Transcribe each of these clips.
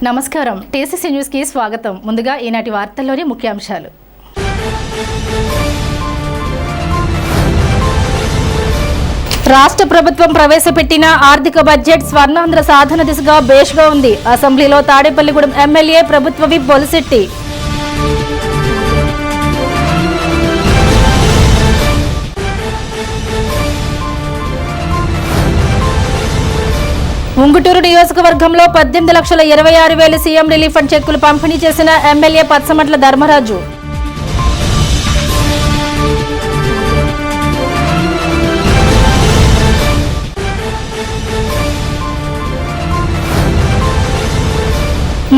నమస్కారం TCC news కి స్వాగతం. ముందుగా ఈనాటి వార్తల్లోని ముఖ్యాంశాలు. రాష్ట్ర ప్రభుత్వం ప్రవేశపెట్టిన ఆర్థిక బడ్జెట్ స్వర్ణాంధ్ర సాధన దిశగా బేష్గా ఉంది. అసెంబ్లీలో తాడేపల్లిగూడెం ఎమ్మెల్యే ప్రభుత్వ విప్ బొలిశెట్టి. ఉంగుటూరు నియోజకవర్గంలో 18,26,000 సీఎం రిలీఫ్ ఫండ్ చెక్కులు పంపిణీ చేసిన ఎమ్మెల్యే పచ్చమట్ల ధర్మరాజు.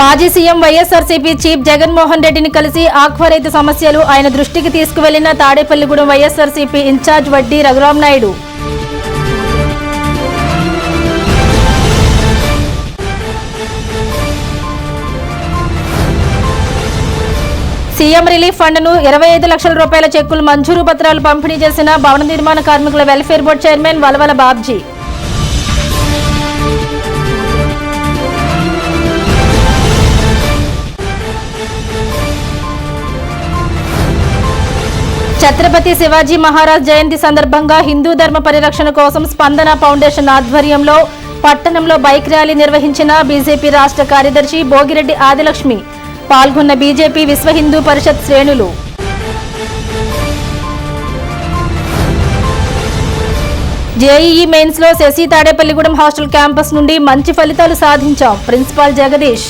మాజీ సీఎం వైఎస్ఆర్సీపీ చీఫ్ జగన్మోహన్ రెడ్డిని కలిసి ఆక్వా రైతు సమస్యలు ఆయన దృష్టికి తీసుకువెళ్లిన తాడేపల్లిగూడెం వైఎస్ఆర్సీపీ ఇన్ఛార్జ్ వడ్డీ Raghuram Naidu. CM relief fund ను 25 లక్షల రూపాయల చెక్కులు మంజూరు పత్రాలు పంపిణీ చేసిన భవన నిర్మాణ కార్మికుల welfare board chairman Valavala Babji. Chhatrapati Shivaji Maharaj జయంతి సందర్భంగా హిందూ ధర్మ పరిరక్షణ కోసం స్పందన ఫౌండేషన్ ఆధ్వర్యంలో పట్టణంలో బైక్ ర్యాలీ నిర్వహించిన బీజేపీ రాష్ట్ర కార్యదర్శి భోగిరెడ్డి ఆదిలక్ష్మి. పాల్గొన్న బీజేపీ విశ్వ హిందూ పరిషత్ శ్రేణులు. జేఈఈ మెయిన్స్ లో శశి తాడేపల్లిగూడెం హాస్టల్ క్యాంపస్ నుండి మంచి ఫలితాలు సాధించాం. ప్రిన్సిపాల్ జగదీష్.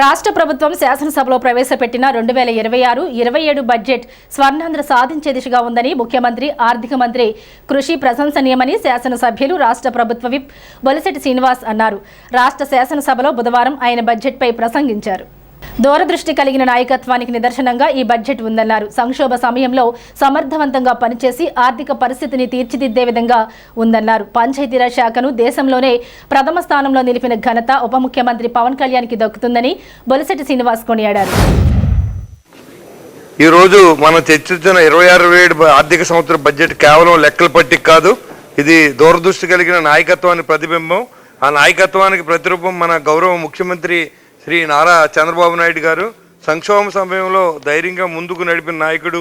రాష్ట్ర ప్రభుత్వం శాసనసభలో ప్రవేశపెట్టిన 2026-27 బడ్జెట్ స్వర్ణాంధ్ర సాధించే దిశగా ఉందని ముఖ్యమంత్రి, ఆర్థిక మంత్రి కృషి ప్రశంసనీయమని శాసనసభ్యులు రాష్ట్ర ప్రభుత్వ విప్ బొలిశెట్టి శ్రీనివాస్ అన్నారు. రాష్ట్ర శాసనసభలో బుధవారం ఆయన బడ్జెట్పై ప్రసంగించారు. దూరదృష్టి కలిగిన నాయకత్వానికి నిదర్శనంగా ఈ బడ్జెట్ ఉందన్నారు. సంక్షోభ సమయంలో సమర్థవంతంగా పనిచేసి ఆర్థిక పరిస్థితిని తీర్చిదిద్దే విధంగా ఉందన్నారు. పంచాయతీరాజ్ శాఖను దేశంలోనే ప్రథమ స్థానంలో నిలిపిన ఘనత ఉప ముఖ్యమంత్రి పవన్ కళ్యాణ్కి దక్కుతుందని బొలిశెట్టి శ్రీనివాస్ కొనియాడారు. ఈ రోజు మనం చర్చించిన 26-27 ఆర్థిక సంవత్సరం బడ్జెట్ కేవలం లెక్కల పట్టిక కాదు. ఇది దూరదృష్టి కలిగిన నాయకత్వానికి ప్రతిబింబం. ఆ నాయకత్వానికి ప్రతిరూపం మన గౌరవ ముఖ్యమంత్రి శ్రీ నారా చంద్రబాబు నాయుడు గారు. సంక్షోభం సమయంలో ధైర్యంగా ముందుకు నడిపిన నాయకుడు.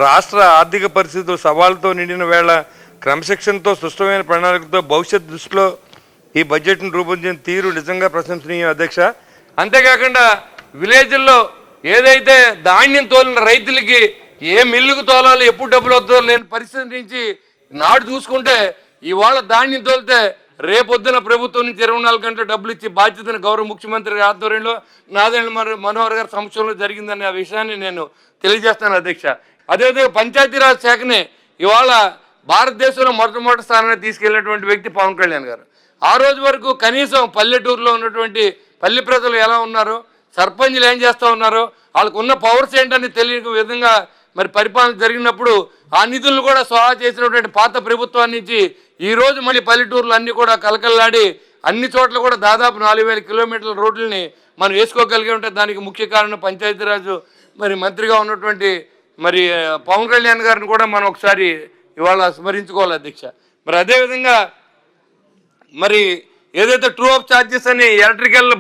రాష్ట్ర ఆర్థిక పరిస్థితులు సవాళ్లతో నిండిన వేళ క్రమశిక్షణతో స్పష్టమైన ప్రణాళికతో భవిష్యత్ దృష్టిలో ఈ బడ్జెట్ను రూపొందించిన తీరు నిజంగా ప్రశంసనీయం అధ్యక్ష. అంతేకాకుండా విలేజ్ల్లో ఏదైతే ధాన్యం తోలిన రైతులకి ఏ మిల్లుకు తోలాలో ఎప్పుడు డబ్బులు వద్దో లేని పరిస్థితి నుంచి నాడు చూసుకుంటే ఇవాళ ధాన్యం తోలితే రేపొద్దున ప్రభుత్వం నుంచి 24 గంటల డబ్బులు ఇచ్చి బాధ్యతను గౌరవ ముఖ్యమంత్రి ఆధ్వర్యంలో నాదెండ్ల మనోహర్ గారి సమక్షంలో జరిగిందనే ఆ విషయాన్ని నేను తెలియజేస్తాను అధ్యక్ష. అదేవిధంగా పంచాయతీరాజ్ శాఖని ఇవాళ భారతదేశంలో మొట్టమొదటి స్థానాన్ని తీసుకెళ్లినటువంటి వ్యక్తి పవన్ కళ్యాణ్ గారు. ఆ రోజు వరకు కనీసం పల్లెటూరులో ఉన్నటువంటి పల్లె ప్రజలు ఎలా ఉన్నారో, సర్పంచ్లు ఏం చేస్తూ ఉన్నారో, వాళ్ళకు ఉన్న పవర్స్ ఏంటని తెలియని విధంగా మరి పరిపాలన జరిగినప్పుడు ఆ నిధులను కూడా సోహా చేసినటువంటి పాత ప్రభుత్వాన్ని నుంచి ఈరోజు మళ్ళీ పల్లెటూర్లు అన్నీ కూడా కలకల్లాడి అన్ని చోట్ల కూడా దాదాపు 4,000 కిలోమీటర్ల రోడ్లని మనం వేసుకోగలిగి ఉంటే దానికి ముఖ్య కారణం పంచాయతీరాజు మరి మంత్రిగా ఉన్నటువంటి మరి పవన్ కళ్యాణ్ గారిని కూడా మనం ఒకసారి ఇవాళ స్మరించుకోవాలి అధ్యక్ష. మరి అదేవిధంగా మరి ఏదైతే ట్రూ ఆఫ్ ఛార్జెస్ అని ఎలక్ట్రికల్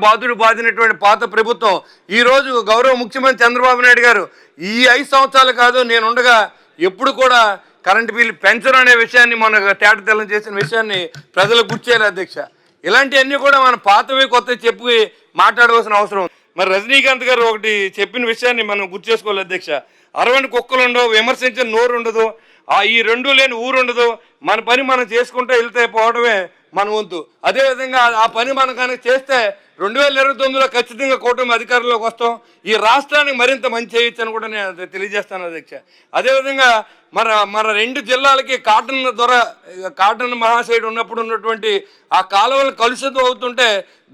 బాధినటువంటి పాత ప్రభుత్వం ఈరోజు గౌరవ ముఖ్యమంత్రి చంద్రబాబు నాయుడు గారు ఈ 5 సంవత్సరాలు కాదు నేనుండగా ఎప్పుడు కూడా కరెంటు బిల్లు పెంచడం అనే విషయాన్ని మన తేటతెల్లం చేసిన విషయాన్ని ప్రజలకు గుర్చేయాలి అధ్యక్ష. ఇలాంటివన్నీ కూడా మన పాతవి కొత్త చెప్పి మాట్లాడవలసిన అవసరం. మరి రజనీకాంత్ గారు ఒకటి చెప్పిన విషయాన్ని మనం గుర్తు చేసుకోవాలి అధ్యక్ష. 60 కుక్కలు ఉండవు, విమర్శించిన నోరు ఉండదు, ఈ రెండు లేని ఊరు ఉండదు. మన పని మనం చేసుకుంటూ వెళ్తే పోవడమే మన వంతు. అదేవిధంగా ఆ పని మనం కనుక చేస్తే 2029లో ఖచ్చితంగా కూటమి అధికారంలోకి వస్తాం. ఈ రాష్ట్రానికి మరింత మంచి చేయొచ్చు అని కూడా నేను తెలియజేస్తాను అధ్యక్ష. అదేవిధంగా మన 2 జిల్లాలకి కాటన్ మహాశైడ్ ఉన్నప్పుడు ఉన్నటువంటి ఆ కాలువలు కలుషితం అవుతుంటే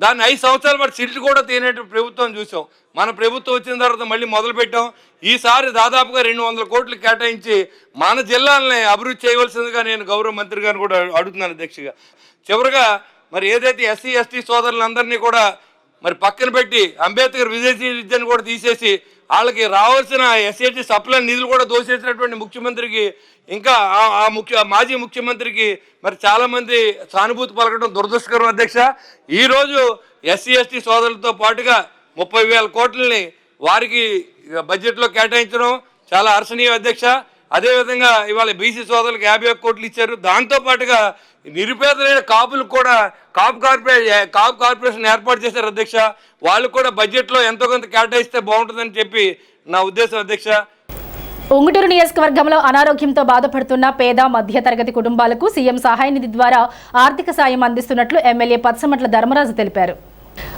దాన్ని 5 సంవత్సరాల పాటు సిల్ట్ కూడా తీనేటువంటి ప్రభుత్వం చూసాం. మన ప్రభుత్వం వచ్చిన తర్వాత మళ్ళీ మొదలుపెట్టాం. ఈసారి దాదాపుగా 200 కోట్లు కేటాయించి మన జిల్లాలని అభివృద్ధి చేయవలసిందిగా నేను గౌరవ మంత్రి గారిని కూడా అడుగుతున్నాను అధ్యక్షగా. చివరిగా మరి ఏదైతే ఎస్సీ ఎస్టీ సోదరులందరినీ కూడా మరి పక్కన పెట్టి అంబేద్కర్ విదేశీ విద్యను కూడా తీసేసి వాళ్ళకి రావాల్సిన ఎస్ఏటి సప్లై నిధులు కూడా దోసేసినటువంటి ముఖ్యమంత్రికి ఇంకా మాజీ ముఖ్యమంత్రికి మరి చాలామంది సానుభూతి పలకడం దురదృష్టకరం అధ్యక్ష. ఈరోజు ఎస్సీ ఎస్టీ సోదరులతో పాటుగా 30,000 కోట్లని వారికి బడ్జెట్లో కేటాయించడం చాలా హర్షణీయం అధ్యక్ష. అదేవిధంగా ఇవాళ బీసీ సోదరులకు 51 కోట్లు ఇచ్చారు. దాంతోపాటుగా నిరుపేదలైన కాపులకు కూడా కాపు కార్పొరేషన్ ఏర్పాటు చేశారు అధ్యక్ష. వాళ్ళు కూడా బడ్జెట్లో ఎంతో కొంత కేటాయిస్తే బాగుంటుందని చెప్పి నా ఉద్దేశం అధ్యక్ష. ఉంగుటూరు నియోజకవర్గంలో అనారోగ్యంతో బాధపడుతున్న పేద మధ్యతరగతి కుటుంబాలకు సీఎం సహాయ నిధి ద్వారా ఆర్థిక సాయం అందిస్తున్నట్లు ఎమ్మెల్యే పచ్చమట్ల ధర్మరాజు తెలిపారు.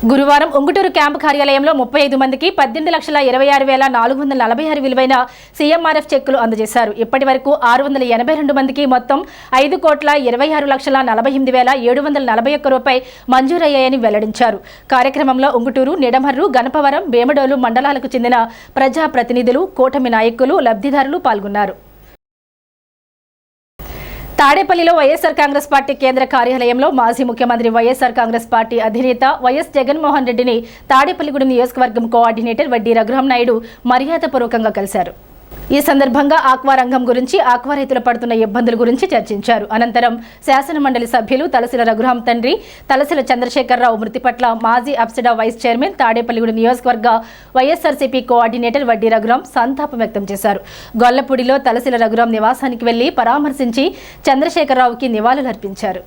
గురువారం ఉంగుటూరు క్యాంపు కార్యాలయంలో 35 మందికి 18,26,446 విలువైన సీఎంఆర్ఎఫ్ చెక్కులు అందజేశారు. ఇప్పటి వరకు 682 మందికి మొత్తం 5,26,48,741 రూపాయలు మంజూరయ్యాయని వెల్లడించారు. కార్యక్రమంలో ఉంగుటూరు, నిడమర్రు, గణపవరం, వేమడోలు మండలాలకు చెందిన ప్రజాప్రతినిధులు, కూటమి నాయకులు, లబ్ధిదారులు పాల్గొన్నారు. తాడేపల్లిలో వైఎస్ఆర్ కాంగ్రెస్ పార్టీ కేంద్ర కార్యాలయంలో మాజీ ముఖ్యమంత్రి వైఎస్ఆర్ కాంగ్రెస్ పార్టీ అధినేత వైఎస్ జగన్మోహన్ రెడ్డిని తాడేపల్లిగూడెం నియోజకవర్గం కోఆర్డినేటర్ వడ్డీ రఘురామనాయుడు మర్యాదపూర్వకంగా కలిశారు. ఈ సందర్భంగా ఆక్వా రంగం గురించి, ఆక్వా రైతులు పడుతున్న ఇబ్బందుల గురించి చర్చించారు. అనంతరం శాసన మండలి సభ్యులు తలసిల రఘురాం తండ్రి తలసిల చంద్రశేఖరరావు మృతి పట్ల మాజీ అప్సిడా వైస్ చైర్మన్, తాడేపల్లిగూడెం నియోజకవర్గ వైఎస్ఆర్సీపీ కోఆర్డినేటర్ వడ్డీ రఘురాం సంతాపం వ్యక్తం చేశారు. గొల్లపూడిలో తలసిల రఘురాం నివాసానికి వెళ్లి పరామర్శించి చంద్రశేఖరరావుకి నివాళులర్పించారు.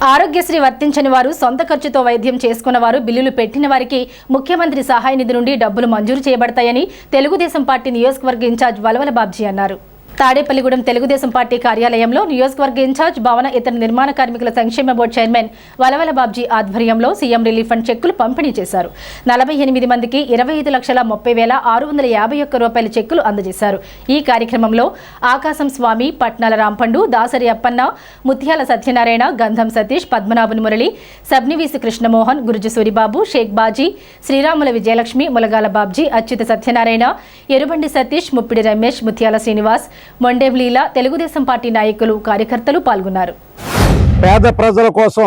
ఆరోగ్యశ్రీ వర్తించని వారు, సొంత ఖర్చుతో వైద్యం చేసుకున్న వారు, బిల్లులు పెట్టిన వారికి ముఖ్యమంత్రి సహాయ నిధి నుండి డబ్బులు మంజూరు చేయబడతాయని తెలుగుదేశం పార్టీ నియోజకవర్గ ఇన్ఛార్జ్ వలవల బాబ్జీ అన్నారు. తాడేపల్లిగూడెం తెలుగుదేశం పార్టీ కార్యాలయంలో నియోజకవర్గ ఇన్ఛార్జ్, భవన ఇతర నిర్మాణ కార్మికుల సంక్షేమ బోర్డు చైర్మన్ వలవల బాబ్జీ ఆధ్వర్యంలో సీఎం రిలీఫ్ ఫండ్ చెక్కులు పంపిణీ చేశారు. 48 మందికి 25,30,651 రూపాయల చెక్కులు అందజేశారు. ఈ కార్యక్రమంలో ఆకాశం స్వామి, పట్నాల రాంపండు, దాసరి అప్పన్న, ముత్యాల సత్యనారాయణ, గంధం సతీష్, పద్మనాభన్ మురళి, సబ్నివీసి కృష్ణమోహన్, గురుజు సూరిబాబు, షేక్ బాజీ, శ్రీరాముల విజయలక్ష్మి, ములగాల బాబ్జీ, అచ్యుత సత్యనారాయణ, ఎరుబండి సతీష్, ముప్పిడి రమేష్, ముత్యాల శ్రీనివాస్, మొండెం లీలా, తెలుగుదేశం పార్టీ నాయకులు, కార్యకర్తలు పాల్గొన్నారు. పేద ప్రజల కోసం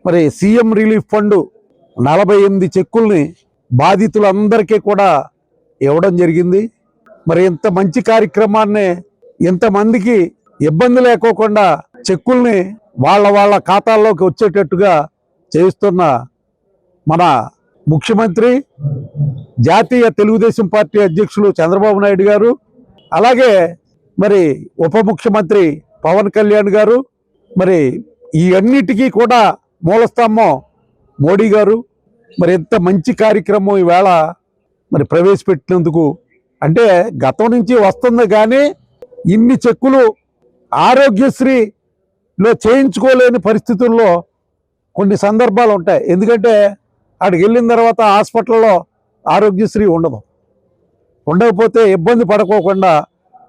మరి సీఎం రిలీఫ్ ఫండ్ 48 చెక్కుల్ని బాధితులందరికీ కూడా ఇవ్వడం జరిగింది. మరి ఇంత మంచి కార్యక్రమాన్ని, ఇంతమందికి ఇబ్బంది లేకోకుండా చెక్కుల్ని వాళ్ళ ఖాతాల్లోకి వచ్చేటట్టుగా చేస్తున్న మన ముఖ్యమంత్రి, జాతీయ తెలుగుదేశం పార్టీ అధ్యక్షులు చంద్రబాబు నాయుడు గారు, అలాగే మరి ఉప ముఖ్యమంత్రి పవన్ కళ్యాణ్ గారు, మరి ఈ అన్నిటికీ కూడా మూలస్తంభం మోడీ గారు మరి ఎంత మంచి కార్యక్రమం ఈవేళ మరి ప్రవేశపెట్టినందుకు. అంటే గతం నుంచి వస్తుంది కానీ ఇన్ని చెక్కులు ఆరోగ్యశ్రీలో చేయించుకోలేని పరిస్థితుల్లో కొన్ని సందర్భాలు ఉంటాయి. ఎందుకంటే అక్కడికి వెళ్ళిన తర్వాత హాస్పిటల్లో ఆరోగ్యశ్రీ ఉండకపోతే ఇబ్బంది పడుకోకుండా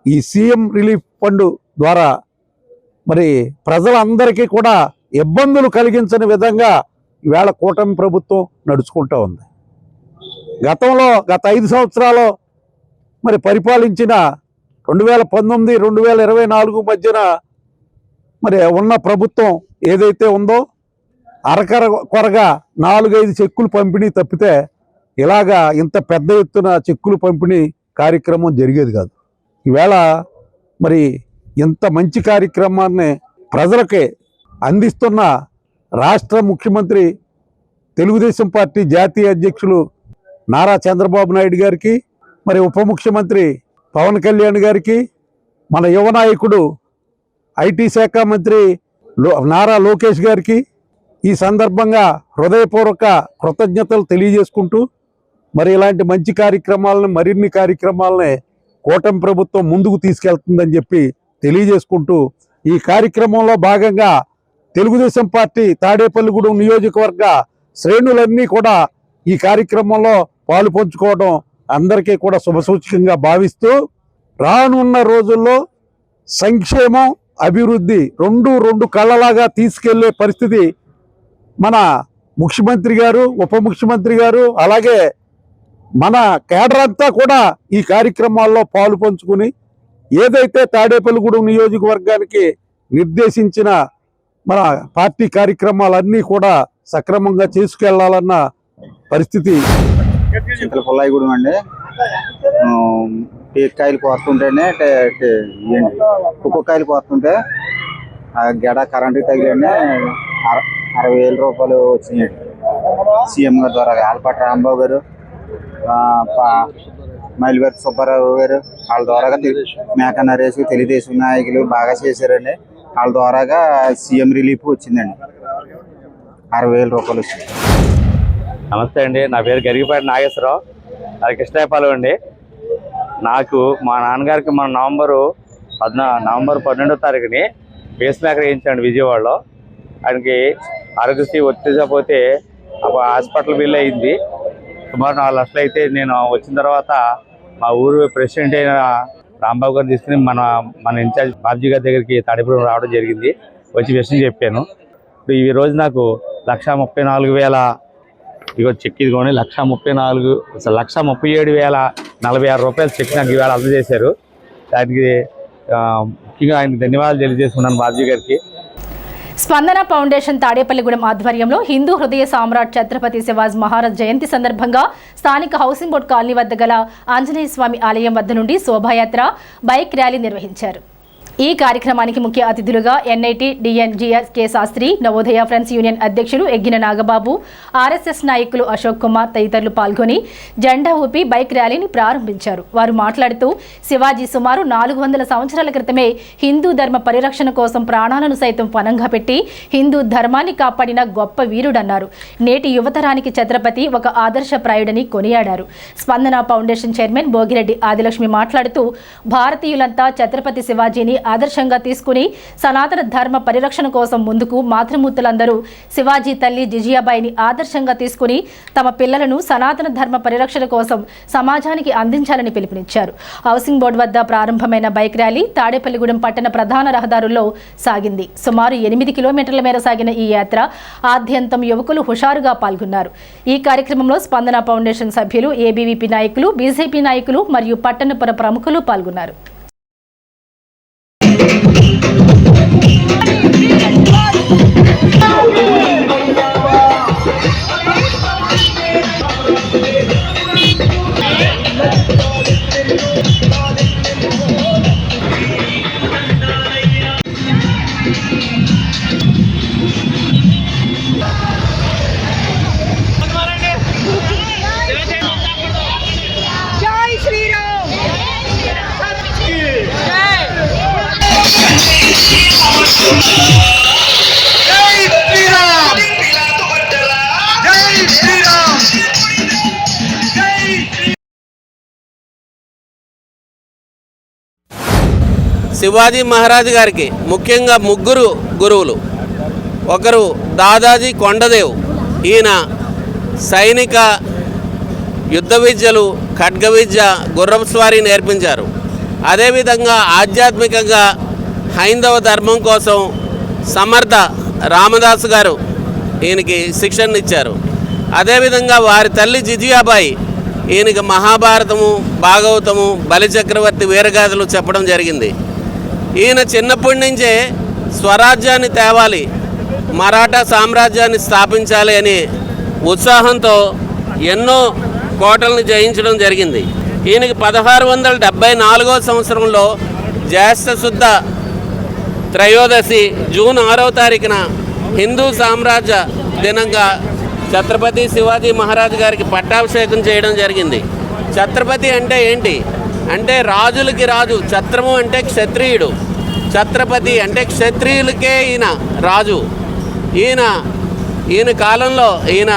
ఈ సీఎం రిలీఫ్ ఫండ్ ద్వారా మరి ప్రజలందరికీ కూడా ఇబ్బందులు కలిగించని విధంగా ఈవేళ కూటమి ప్రభుత్వం నడుచుకుంటూ ఉంది. గత 5 సంవత్సరాలు మరి పరిపాలించిన 2019, 2024 మధ్యన మరి ఉన్న ప్రభుత్వం ఏదైతే ఉందో కొరగా 4-5 చెక్కులు పంపిణీ తప్పితే ఇలాగా ఇంత పెద్ద ఎత్తున చెక్కులు పంపిణీ కార్యక్రమం జరిగేది కాదు. ఈవేళ మరి ఇంత మంచి కార్యక్రమాన్ని ప్రజలకి అందిస్తున్న రాష్ట్ర ముఖ్యమంత్రి, తెలుగుదేశం పార్టీ జాతీయ అధ్యక్షులు నారా చంద్రబాబు నాయుడు గారికి, మరి ఉప ముఖ్యమంత్రి పవన్ కళ్యాణ్ గారికి, మన యువ నాయకుడు ఐటీ శాఖ మంత్రి నారా లోకేష్ గారికి ఈ సందర్భంగా హృదయపూర్వక కృతజ్ఞతలు తెలియజేసుకుంటూ, మరి ఇలాంటి మంచి కార్యక్రమాలను, మరిన్ని కార్యక్రమాలని కూటమి ప్రభుత్వం ముందుకు తీసుకెళ్తుందని చెప్పి తెలియజేసుకుంటూ, ఈ కార్యక్రమంలో భాగంగా తెలుగుదేశం పార్టీ తాడేపల్లిగూడెం నియోజకవర్గ శ్రేణులన్నీ కూడా ఈ కార్యక్రమంలో పాలు పంచుకోవడం అందరికీ కూడా శుభసూచకంగా భావిస్తూ, రానున్న రోజుల్లో సంక్షేమం, అభివృద్ధి రెండు కళ్ళలాగా తీసుకెళ్లే పరిస్థితి మన ముఖ్యమంత్రి గారు, ఉప ముఖ్యమంత్రి గారు, అలాగే మన కేడర్ అంతా కూడా ఈ కార్యక్రమాల్లో పాలు పంచుకుని ఏదైతే తాడేపల్లిగూడెం నియోజకవర్గానికి నిర్దేశించిన మన పార్టీ కార్యక్రమాలన్నీ కూడా సక్రమంగా చేసుకెళ్లాలన్న పరిస్థితి. పుల్లాయిగూడెం అండి. పీకాయలు కోస్తుంటేనే కుక్కకాయలు కోస్తుంటే ఆ గెడ కరెంటుకి తగిలేనే 60,000 రూపాయలు వచ్చినాయి సీఎం గారి ద్వారా. ఆలపాటి రాంబాబు గారు, మైలివర్తి సుబ్బారావు గారు వాళ్ళ ద్వారాగా మేక నరేష్ తెలుగుదేశం నాయకులు బాగా చేశారండి. వాళ్ళ ద్వారాగా సీఎం రిలీఫ్ వచ్చిందండి, 60,000 రూపాయలు వచ్చింది. నమస్తే అండి, నా పేరు గరిగిపాటి నాగేశ్వరరావు, అది కృష్ణాయపాలెం అండి. నాకు మా నాన్నగారికి మన నవంబర్ 12వ తారీఖుని పేస్ మేకర్ వేయించాడు విజయవాడలో. ఆయనకి ఆరోగ్యశ్రీ వర్తించకపోతే హాస్పిటల్ బిల్ అయింది సుమారు 4 లక్షలు. అయితే నేను వచ్చిన తర్వాత మా ఊరు ప్రెసిడెంట్ అయిన రాంబాబు గారిని తీసుకుని మన ఇన్ఛార్జ్ బాబ్జీ గారి దగ్గరికి తాడేపురం రావడం జరిగింది. వచ్చి విషయం చెప్పాను. ఇప్పుడు ఈ రోజు నాకు 1,34,000 ఇగో చెక్ ఇదిగోని 1,37,046 రూపాయలు చెక్ నాకు ఇవాళ అందజేశారు. దానికి ముఖ్యంగా ఆయనకు ధన్యవాదాలు తెలియజేస్తున్నాను బాబ్జీ గారికి. స్పందన ఫౌండేషన్ తాడేపల్లిగూడెం ఆధ్వర్యంలో హిందూ హృదయ సామ్రాట్ ఛత్రపతి శివాజీ మహారాజ్ జయంతి సందర్భంగా స్థానిక హౌసింగ్ బోర్డు కాలనీ వద్ద గల ఆంజనేయ స్వామి ఆలయం వద్ద నుండి శోభాయాత్ర, బైక్ ర్యాలీ నిర్వహించారు. ఈ కార్యక్రమానికి ముఖ్య అతిథులుగా NIT DNGS K Sastri, Navodaya friends union అధ్యక్షులు ఎగ్గిన నాగబాబు, ఆర్ఎస్ఎస్ నాయకులు అశోక్ కుమార్ తదితరులు పాల్గొని జెండా ఊపి బైక్ ర్యాలీని ప్రారంభించారు. వారు మాట్లాడుతూ శివాజీ సుమారు 400 సంవత్సరాల క్రితమే హిందూ ధర్మ పరిరక్షణ కోసం ప్రాణాలను సైతం పణంగా పెట్టి హిందూ ధర్మాన్ని కాపాడిన గొప్ప వీరుడన్నారు. నేటి యువతరానికి ఛత్రపతి ఒక ఆదర్శప్రాయుడని కొనియాడారు. స్పందన ఫౌండేషన్ చైర్మన్ భోగిరెడ్డి ఆదిలక్ష్మి మాట్లాడుతూ భారతీయులంతా ఛత్రపతి శివాజీని ఆదర్శంగా తీసుకుని సనాతన ధర్మ పరిరక్షణ కోసం ముందుకు మాతృమూర్తులందరూ శివాజీ తల్లి జిజియాబాయిని ఆదర్శంగా తీసుకుని తమ పిల్లలను సనాతన ధర్మ పరిరక్షణ కోసం సమాజానికి అందించాలని పిలుపునిచ్చారు. హౌసింగ్ బోర్డు వద్ద ప్రారంభమైన బైక్ ర్యాలీ తాడేపల్లిగూడెం పట్టణ ప్రధాన రహదారుల్లో సాగింది. సుమారు 8 కిలోమీటర్ల మేర సాగిన ఈ యాత్ర ఆద్యంతం యువకులు హుషారుగా పాల్గొన్నారు. ఈ కార్యక్రమంలో స్పందన ఫౌండేషన్ సభ్యులు, ఏబీవీపీ నాయకులు, బీజేపీ నాయకులు మరియు పట్టణపుర ప్రముఖులు పాల్గొన్నారు. శివాజీ మహారాజు గారికి ముఖ్యంగా 3 గురువులు. ఒకరు దాదాజీ కొండదేవ్, ఈయన సైనిక యుద్ధ విద్యలు, ఖడ్గ విద్య, గుర్రపు స్వారీ నేర్పించారు. అదేవిధంగా ఆధ్యాత్మికంగా హైందవ ధర్మం కోసం సమర్థ రామదాసు గారు ఈయనకి శిక్షణ ఇచ్చారు. అదేవిధంగా వారి తల్లి జిజియాబాయి ఈయనకి మహాభారతము, భాగవతము, బలిచక్రవర్తి వీరగాథలు చెప్పడం జరిగింది. ఈయన చిన్నప్పటి నుంచే స్వరాజ్యాన్ని తేవాలి, మరాఠా సామ్రాజ్యాన్ని స్థాపించాలి అనే ఉత్సాహంతో ఎన్నో కోటలను జయించడం జరిగింది. ఈయనకి 1674వ సంవత్సరంలో జ్యేష్ఠ శుద్ధ త్రయోదశి జూన్ 6వ తారీఖున హిందూ సామ్రాజ్య దినంగా ఛత్రపతి శివాజీ మహారాజు గారికి పట్టాభిషేకం చేయడం జరిగింది. ఛత్రపతి అంటే ఏంటి అంటే రాజులకి రాజు, ఛత్రము అంటే క్షత్రియుడు, ఛత్రపతి అంటే క్షత్రియులకే ఈయన రాజు. ఈయన కాలంలో, ఈయన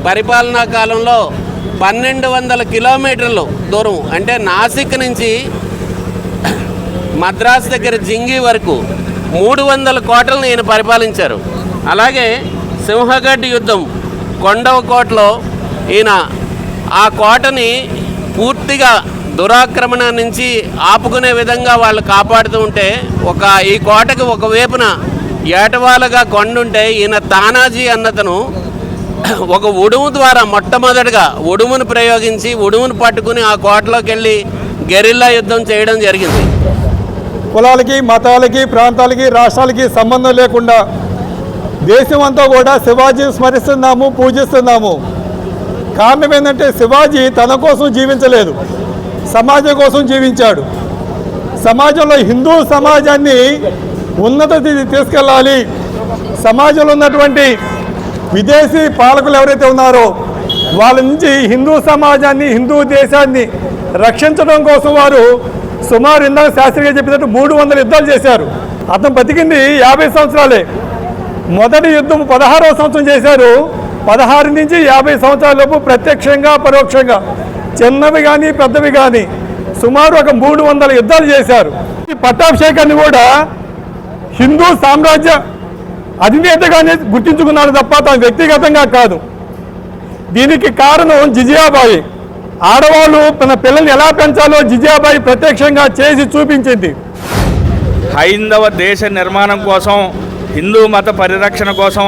పరిపాలనా కాలంలో 1200 కిలోమీటర్లు దూరం అంటే నాసిక్ నుంచి మద్రాసు దగ్గర జింగి వరకు 300 కోటలను ఈయన పరిపాలించారు. అలాగే సింహగఢ్ యుద్ధం కొండవ కోటలో ఈయన ఆ కోటని పూర్తిగా దురాక్రమణ నుంచి ఆపుకునే విధంగా వాళ్ళు కాపాడుతూ ఉంటే ఈ కోటకి ఒకవైపున ఏటవాలుగా కొండుంటే ఈయన తానాజీ అన్నతను ఒక ఉడుము ద్వారా మొట్టమొదటిగా ఉడుమును ప్రయోగించి ఉడుమును పట్టుకుని ఆ కోటలోకి వెళ్ళి గెరిల్లా యుద్ధం చేయడం జరిగింది. కులాలకి, మతాలకి, ప్రాంతాలకి, రాష్ట్రాలకి సంబంధం లేకుండా దేశం అంతా కూడా శివాజీ స్మరిస్తున్నాము, పూజిస్తున్నాము. కారణం ఏంటంటే శివాజీ తన కోసం జీవించలేదు, సమాజం కోసం జీవించాడు. సమాజంలో హిందూ సమాజాన్ని ఉన్నత తీసుకెళ్ళాలి, సమాజంలో ఉన్నటువంటి విదేశీ పాలకులు ఎవరైతే ఉన్నారో వాళ్ళ నుంచి హిందూ సమాజాన్ని, హిందూ దేశాన్ని రక్షించడం కోసం వారు సుమారు ఇందాక శాస్త్రి గారు చెప్పినట్టు 300 యుద్ధాలు చేశారు. అతను బతికింది 50 సంవత్సరాలే. మొదటి యుద్ధం 16వ సంవత్సరం చేశారు. 16 నుంచి 50 సంవత్సరాల లోపు ప్రత్యక్షంగా పరోక్షంగా చిన్నవి కానీ పెద్దవి కానీ సుమారు ఒక 300 యుద్ధాలు చేశారు. ఈ పట్టాభిషేకాన్ని కూడా హిందూ సామ్రాజ్య అధినేతగానే గుర్తించుకున్నాడు తప్ప తన వ్యక్తిగతంగా కాదు. దీనికి కారణం జిజియాబాయి. ఆడవాళ్ళు తన పిల్లల్ని ఎలా పెంచాలో జిజియాబాయి ప్రత్యక్షంగా చేసి చూపించింది. హైందవ దేశ నిర్మాణం కోసం, హిందూ మత పరిరక్షణ కోసం,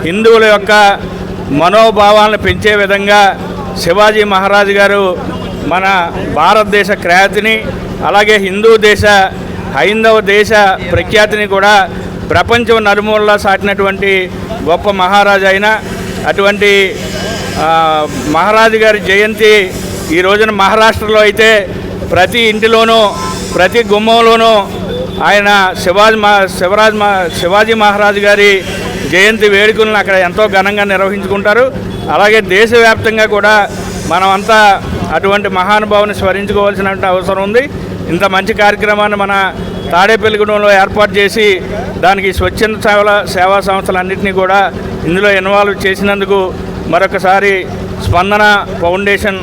హిందువుల యొక్క మనోభావాలను పెంచే విధంగా శివాజీ మహారాజు గారు మన భారతదేశ ఖ్యాతిని, అలాగే హిందూ దేశ, హైందవ దేశ ప్రఖ్యాతిని కూడా ప్రపంచం నలుమూలలా సాటినటువంటి గొప్ప మహారాజు అయిన అటువంటి మహారాజు గారి జయంతి ఈ రోజున మహారాష్ట్రలో అయితే ప్రతి ఇంటిలోనూ, ప్రతి గుమ్మంలోనూ ఆయన శివాజీ మహారాజు గారి జయంతి వేడుకలను అక్కడ ఎంతో ఘనంగా నిర్వహించుకుంటారు. అలాగే దేశవ్యాప్తంగా కూడా మనమంతా అటువంటి మహానుభావుని స్మరించుకోవాల్సిన అవసరం ఉంది. ఇంత మంచి కార్యక్రమాన్ని మన తాడేపల్లిగూడెంలో ఏర్పాటు చేసి దానికి స్వచ్ఛంద సేవా సంస్థలన్నింటినీ కూడా ఇందులో ఇన్వాల్వ్ చేసినందుకు మరొకసారి స్పందన ఫౌండేషన్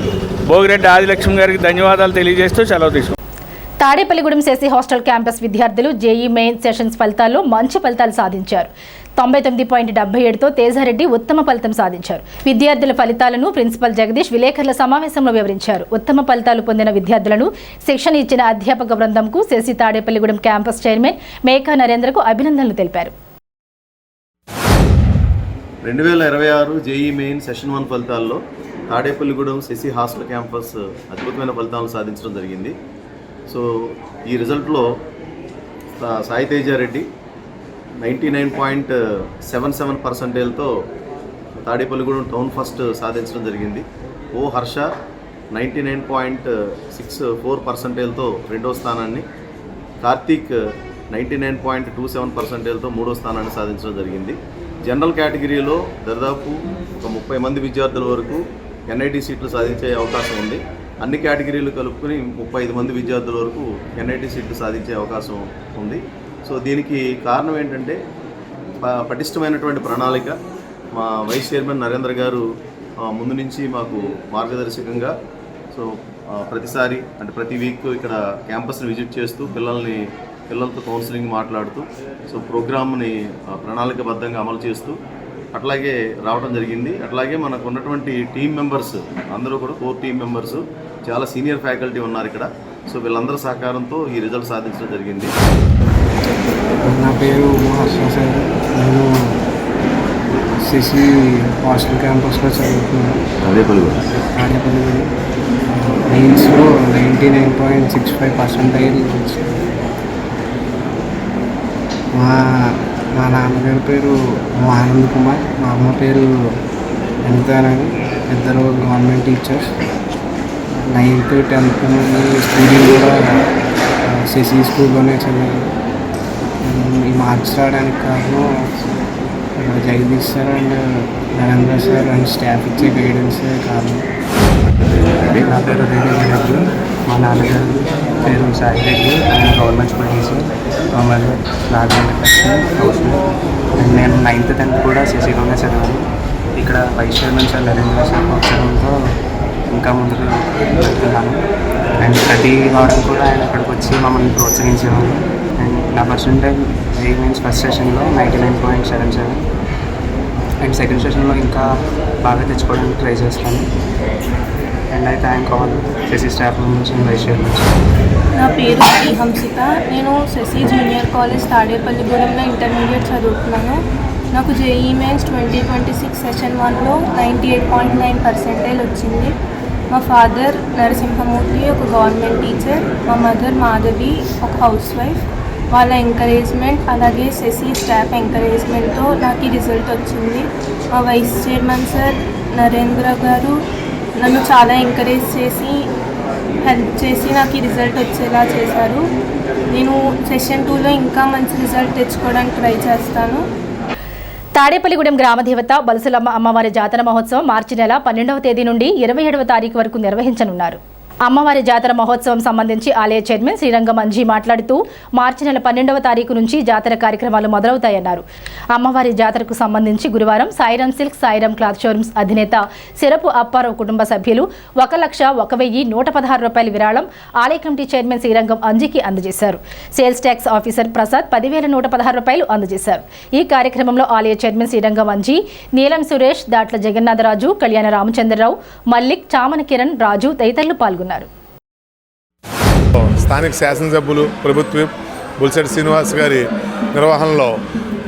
భోగిరెడ్డి ఆదిలక్ష్మి గారికి ధన్యవాదాలు తెలియజేస్తూ సెలవు తీసుకుంటాం. తాడేపల్లిగూడెం శశి హాస్టల్ క్యాంపస్ విద్యార్థులు జేఈ మెయిన్ సెషన్స్ ఫలితాల్లో మంచి ఫలితాలు సాధించారు. 99.77తో తేజారెడ్డి ఉత్తమ ఫలితం సాధించారు. విద్యార్థుల ఫలితాలను ప్రిన్సిపల్ జగదీష్ విలేకరుల సమావేశంలో వివరించారు. ఉత్తమ ఫలితాలు పొందిన విద్యార్థులను శిక్షణ ఇచ్చిన అధ్యాపక బృందంకు శశి తాడేపల్లిగూడెం క్యాంపస్ చైర్మన్ మేకా నరేంద్రకు అభినందనలు తెలిపారు. 2026 జేఈ మెయిన్ సెషన్ 1 ఫలితాల్లో తాడేపల్లిగూడెం శశి హాస్టల్ క్యాంపస్ అద్భుతమైన ఫలితాలను సాధించడం జరిగింది. సో ఈ రిజల్ట్లో సాయి తేజారెడ్డి 99.77%తో తాడేపల్లిగూడెం టౌన్ ఫస్ట్ సాధించడం జరిగింది. ఓ హర్ష 99.64%తో రెండో స్థానాన్ని, కార్తీక్ 99.27%తో మూడో స్థానాన్ని సాధించడం జరిగింది. జనరల్ కేటగిరీలో దాదాపు ఒక 30 మంది విద్యార్థుల వరకు ఎన్ఐటి సీట్లు సాధించే అవకాశం ఉంది. అన్ని కేటగిరీలు కలుపుకొని 35 మంది విద్యార్థుల వరకు ఎన్ఐటి సీట్లు సాధించే అవకాశం ఉంది. సో దీనికి కారణం ఏంటంటే పటిష్టమైనటువంటి ప్రణాళిక. మా వైస్ చైర్మన్ నరేంద్ర గారు ముందు నుంచి మాకు మార్గదర్శకంగా సో ప్రతిసారి అంటే ప్రతి వీక్ ఇక్కడ క్యాంపస్ని విజిట్ చేస్తూ పిల్లలతో కౌన్సిలింగ్ మాట్లాడుతూ సో ప్రోగ్రామ్ని ప్రణాళికబద్ధంగా అమలు చేస్తూ అట్లాగే రావడం జరిగింది. అట్లాగే మనకు ఉన్నటువంటి టీం మెంబర్స్ అందరూ కూడా 4 టీం మెంబర్స్, చాలా సీనియర్ ఫ్యాకల్టీ ఉన్నారు ఇక్కడ. సో వీళ్ళందరి సహకారంతో ఈ రిజల్ట్ సాధించడం జరిగింది. నా పేరు సార్, నేను శశి హాస్టల్ క్యాంపస్లో చదువుతున్నాను. తాడేపల్లిగూడెం మెయిన్స్లో 99.65% వచ్చింది. మా నాన్నగారి పేరు ఆనంద్ కుమార్, మా అమ్మ పేరు అనితారాణి. ఇద్దరు government teachers. 9th, 10th schooling కూడా శశి స్కూల్లోనే చదివాను. ఈ మార్క్స్ రావడానికి కారణం Jagadish sir and Narendra sir and staff ఇచ్చే గైడెన్స్ కారణం. నా పేరు రెడ్డి, మా నాన్నగారు పేరు సాయి రెడ్డి. నేను government school teacher, Rajahmundry house. And నేను 9th, 10th కూడా శశిలోనే చదివాను. ఇక్కడ vice chairman sir Narendra sir ప్రోత్సాహంతో ఇంకా ముందుకు వెళ్తున్నాను. అండ్ ప్రతి వారం కూడా ఆయన అక్కడికి వచ్చి మమ్మల్ని ప్రోత్సహించేవారు. అండ్ నా పర్సెంటేజ్ జేఈ మెయిన్స్ ఫస్ట్ సెషన్లో 99.77 అండ్ సెకండ్ సెషన్లో ఇంకా బాగా తెచ్చుకోవడానికి ట్రై చేస్తాను. And I thank all Sasi staff members and vice chairman. నా పేరు హంసిత. నేను శశి జూనియర్ కాలేజ్ తాడేపల్లిగూడెంలో ఇంటర్మీడియట్ చదువుతున్నాను. నాకు జేఈ మెయిన్స్ 2026 సెషన్ 1లో 98.9% వచ్చింది. మా ఫాదర్ నరసింహమూర్తి ఒక గవర్నమెంట్ టీచర్, మా మదర్ మాధవి ఒక హౌస్ వైఫ్. వాళ్ళ ఎంకరేజ్మెంట్ అలాగే శశి స్టాఫ్ ఎంకరేజ్మెంట్తో నాకు ఈ రిజల్ట్ వచ్చింది. మా వైస్ చైర్మన్ సార్ నరేంద్ర గారు నన్ను చాలా ఎంకరేజ్ చేసి హెల్ప్ చేసి నాకు ఈ రిజల్ట్ వచ్చేలా చేశారు. నేను సెషన్ 2లో ఇంకా మంచి రిజల్ట్ తెచ్చుకోవడానికి ట్రై చేస్తాను. తాడేపల్లిగూడెం గ్రామదేవత బలసులమ్మ అమ్మవారి జాతర మహోత్సవం మార్చి నెల 12వ తేదీ నుండి 27వ తారీఖు వరకు నిర్వహించనున్నారు. అమ్మవారి జాతర మహోత్సవం సంబంధించి ఆలయ చైర్మన్ శ్రీరంగం అంజీ మాట్లాడుతూ మార్చి నెల 12వ తారీఖు నుంచి జాతర కార్యక్రమాలు మొదలవుతాయన్నారు. అమ్మవారి జాతరకు సంబంధించి గురువారం Sairam silk Sairam cloth showrooms అధినేత సిరపు అప్పారావు కుటుంబ సభ్యులు 1,01,116 రూపాయల విరాళం ఆలయ కమిటీ చైర్మన్ శ్రీరంగం అంజీకి అందజేశారు. సేల్స్ ట్యాక్స్ ఆఫీసర్ ప్రసాద్ 10,116 రూపాయలు అందజేశారు. ఈ కార్యక్రమంలో ఆలయ చైర్మన్ శ్రీరంగం అంజీ, నీలం సురేష్, దాట్ల జగన్నాథరాజు, కళ్యాణ రామచంద్రరావు, మల్లిక్, చామన కిరణ్, రాజు తదితరులు పాల్గొన్నారు. స్థానిక శాసనసభ్యులు ప్రభుత్వ బుల్సెట్టి శ్రీనివాస్ గారి నిర్వహణలో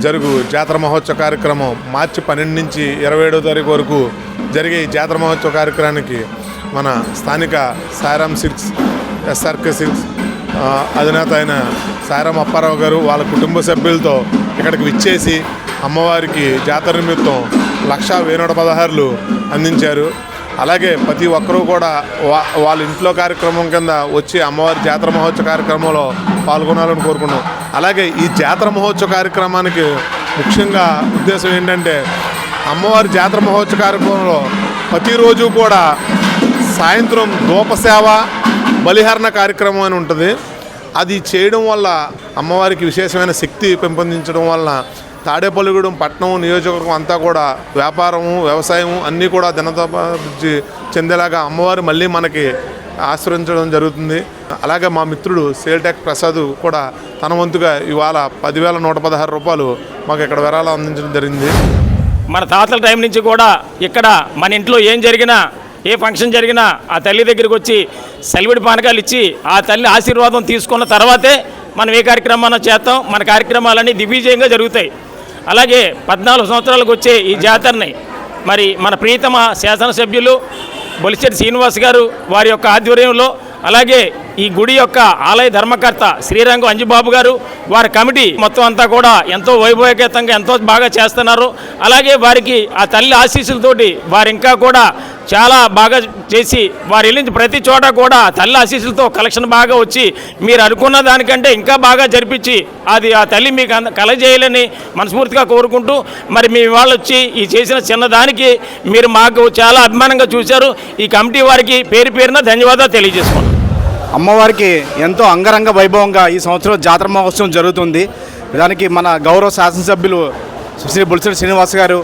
జరుగు జాతర మహోత్సవ కార్యక్రమం మార్చి 12 నుంచి 27వ తారీఖు వరకు జరిగే ఈ జాతర మహోత్సవ కార్యక్రమానికి మన స్థానిక సాయిరామ్ సిల్క్స్ ఎస్ఆర్కే సిల్క్స్ అధినేత అయిన సాయిరామ్ అప్పారావు గారు వాళ్ళ కుటుంబ సభ్యులతో ఇక్కడికి విచ్చేసి అమ్మవారికి జాతర నిమిత్తం 1,116 అందించారు. అలాగే ప్రతి ఒక్కరూ కూడా వాళ్ళ ఇంట్లో కార్యక్రమం కింద వచ్చి అమ్మవారి జాతర మహోత్సవ కార్యక్రమంలో పాల్గొనాలని కోరుకున్నాం. అలాగే ఈ జాతర మహోత్సవ కార్యక్రమానికి ముఖ్యంగా ఉద్దేశం ఏంటంటే అమ్మవారి జాతర మహోత్సవ కార్యక్రమంలో ప్రతిరోజు కూడా సాయంత్రం ధూపసేవ బలిహరణ కార్యక్రమం అని ఉంటుంది. అది చేయడం వల్ల అమ్మవారికి విశేషమైన శక్తి పెంపొందించడం వలన తాడేపల్లిగూడెం పట్టణం నియోజకవర్గం అంతా కూడా వ్యాపారము వ్యవసాయము అన్నీ కూడా దినతభివృద్ధి చెందేలాగా అమ్మవారు మళ్ళీ మనకి ఆశ్రయించడం జరుగుతుంది. అలాగే మా మిత్రుడు సేల్ ట్యాక్స్ ప్రసాద్ కూడా తన వంతుగా ఇవాళ 10,116 రూపాయలు మాకు ఇక్కడ విరాళం అందించడం జరిగింది. మన తాతల టైం నుంచి కూడా ఇక్కడ మన ఇంట్లో ఏం జరిగినా ఏ ఫంక్షన్ జరిగినా ఆ తల్లి దగ్గరికి వచ్చి సెలవిడి పానకాలు ఇచ్చి ఆ తల్లి ఆశీర్వాదం తీసుకున్న తర్వాతే మనం ఏ కార్యక్రమాన్ని చేస్తాం. మన కార్యక్రమాలన్నీ దిగ్విజయంగా జరుగుతాయి. అలాగే 14 సంవత్సరాలకు వచ్చే ఈ జాతరని మరి మన ప్రియతమ శాసనసభ్యులు బొలిశెట్టి శ్రీనివాస్ గారు వారి యొక్క ఆధ్వర్యంలో, అలాగే ఈ గుడి యొక్క ఆలయ ధర్మకర్త శ్రీరంగం అంజిబాబు గారు వారి కమిటీ మొత్తం అంతా కూడా ఎంతో వైభవోపేతంగా ఎంతో బాగా చేస్తున్నారు. అలాగే వారికి ఆ తల్లి ఆశీస్సులతోటి వారు ఇంకా కూడా చాలా బాగా చేసి వారు వెళ్ళిన ప్రతి చోట కూడా తల్లి ఆశీస్సులతో కలెక్షన్ బాగా వచ్చి మీరు అనుకున్న దానికంటే ఇంకా బాగా జరిపించి అది ఆ తల్లి మీకు కలజేయాలని మనస్ఫూర్తిగా కోరుకుంటూ మరి మీ వాళ్ళు వచ్చి ఈ చేసిన చిన్నదానికి మీరు మాకు చాలా అభిమానంగా చూశారు. ఈ కమిటీ వారికి పేరు పేరున ధన్యవాదాలు తెలియజేసుకున్నాం. అమ్మవారికి ఎంతో అంగరంగ వైభవంగా ఈ సంవత్సరం జాతర మహోత్సవం జరుగుతుంది. దానికి మన గౌరవ శాసనసభ్యులు శ్రీ బుల్సెట్టి శ్రీనివాస్ గారు,